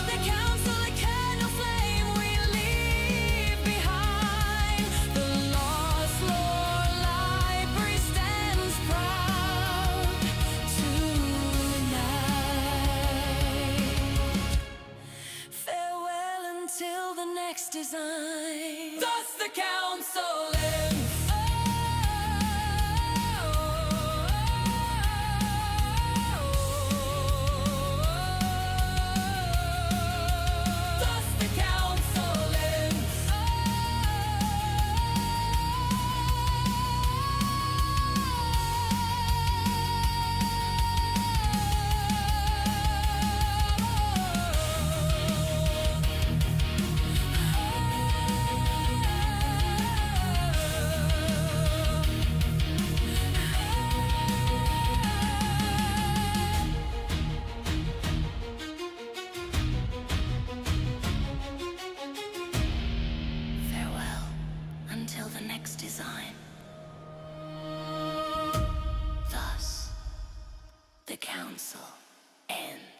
a candle flame we leave behind. The lost lore library stands proud tonight. Farewell until the next design. Thus the council ends. Thus the council ends. until the next design. Thus, the council ends.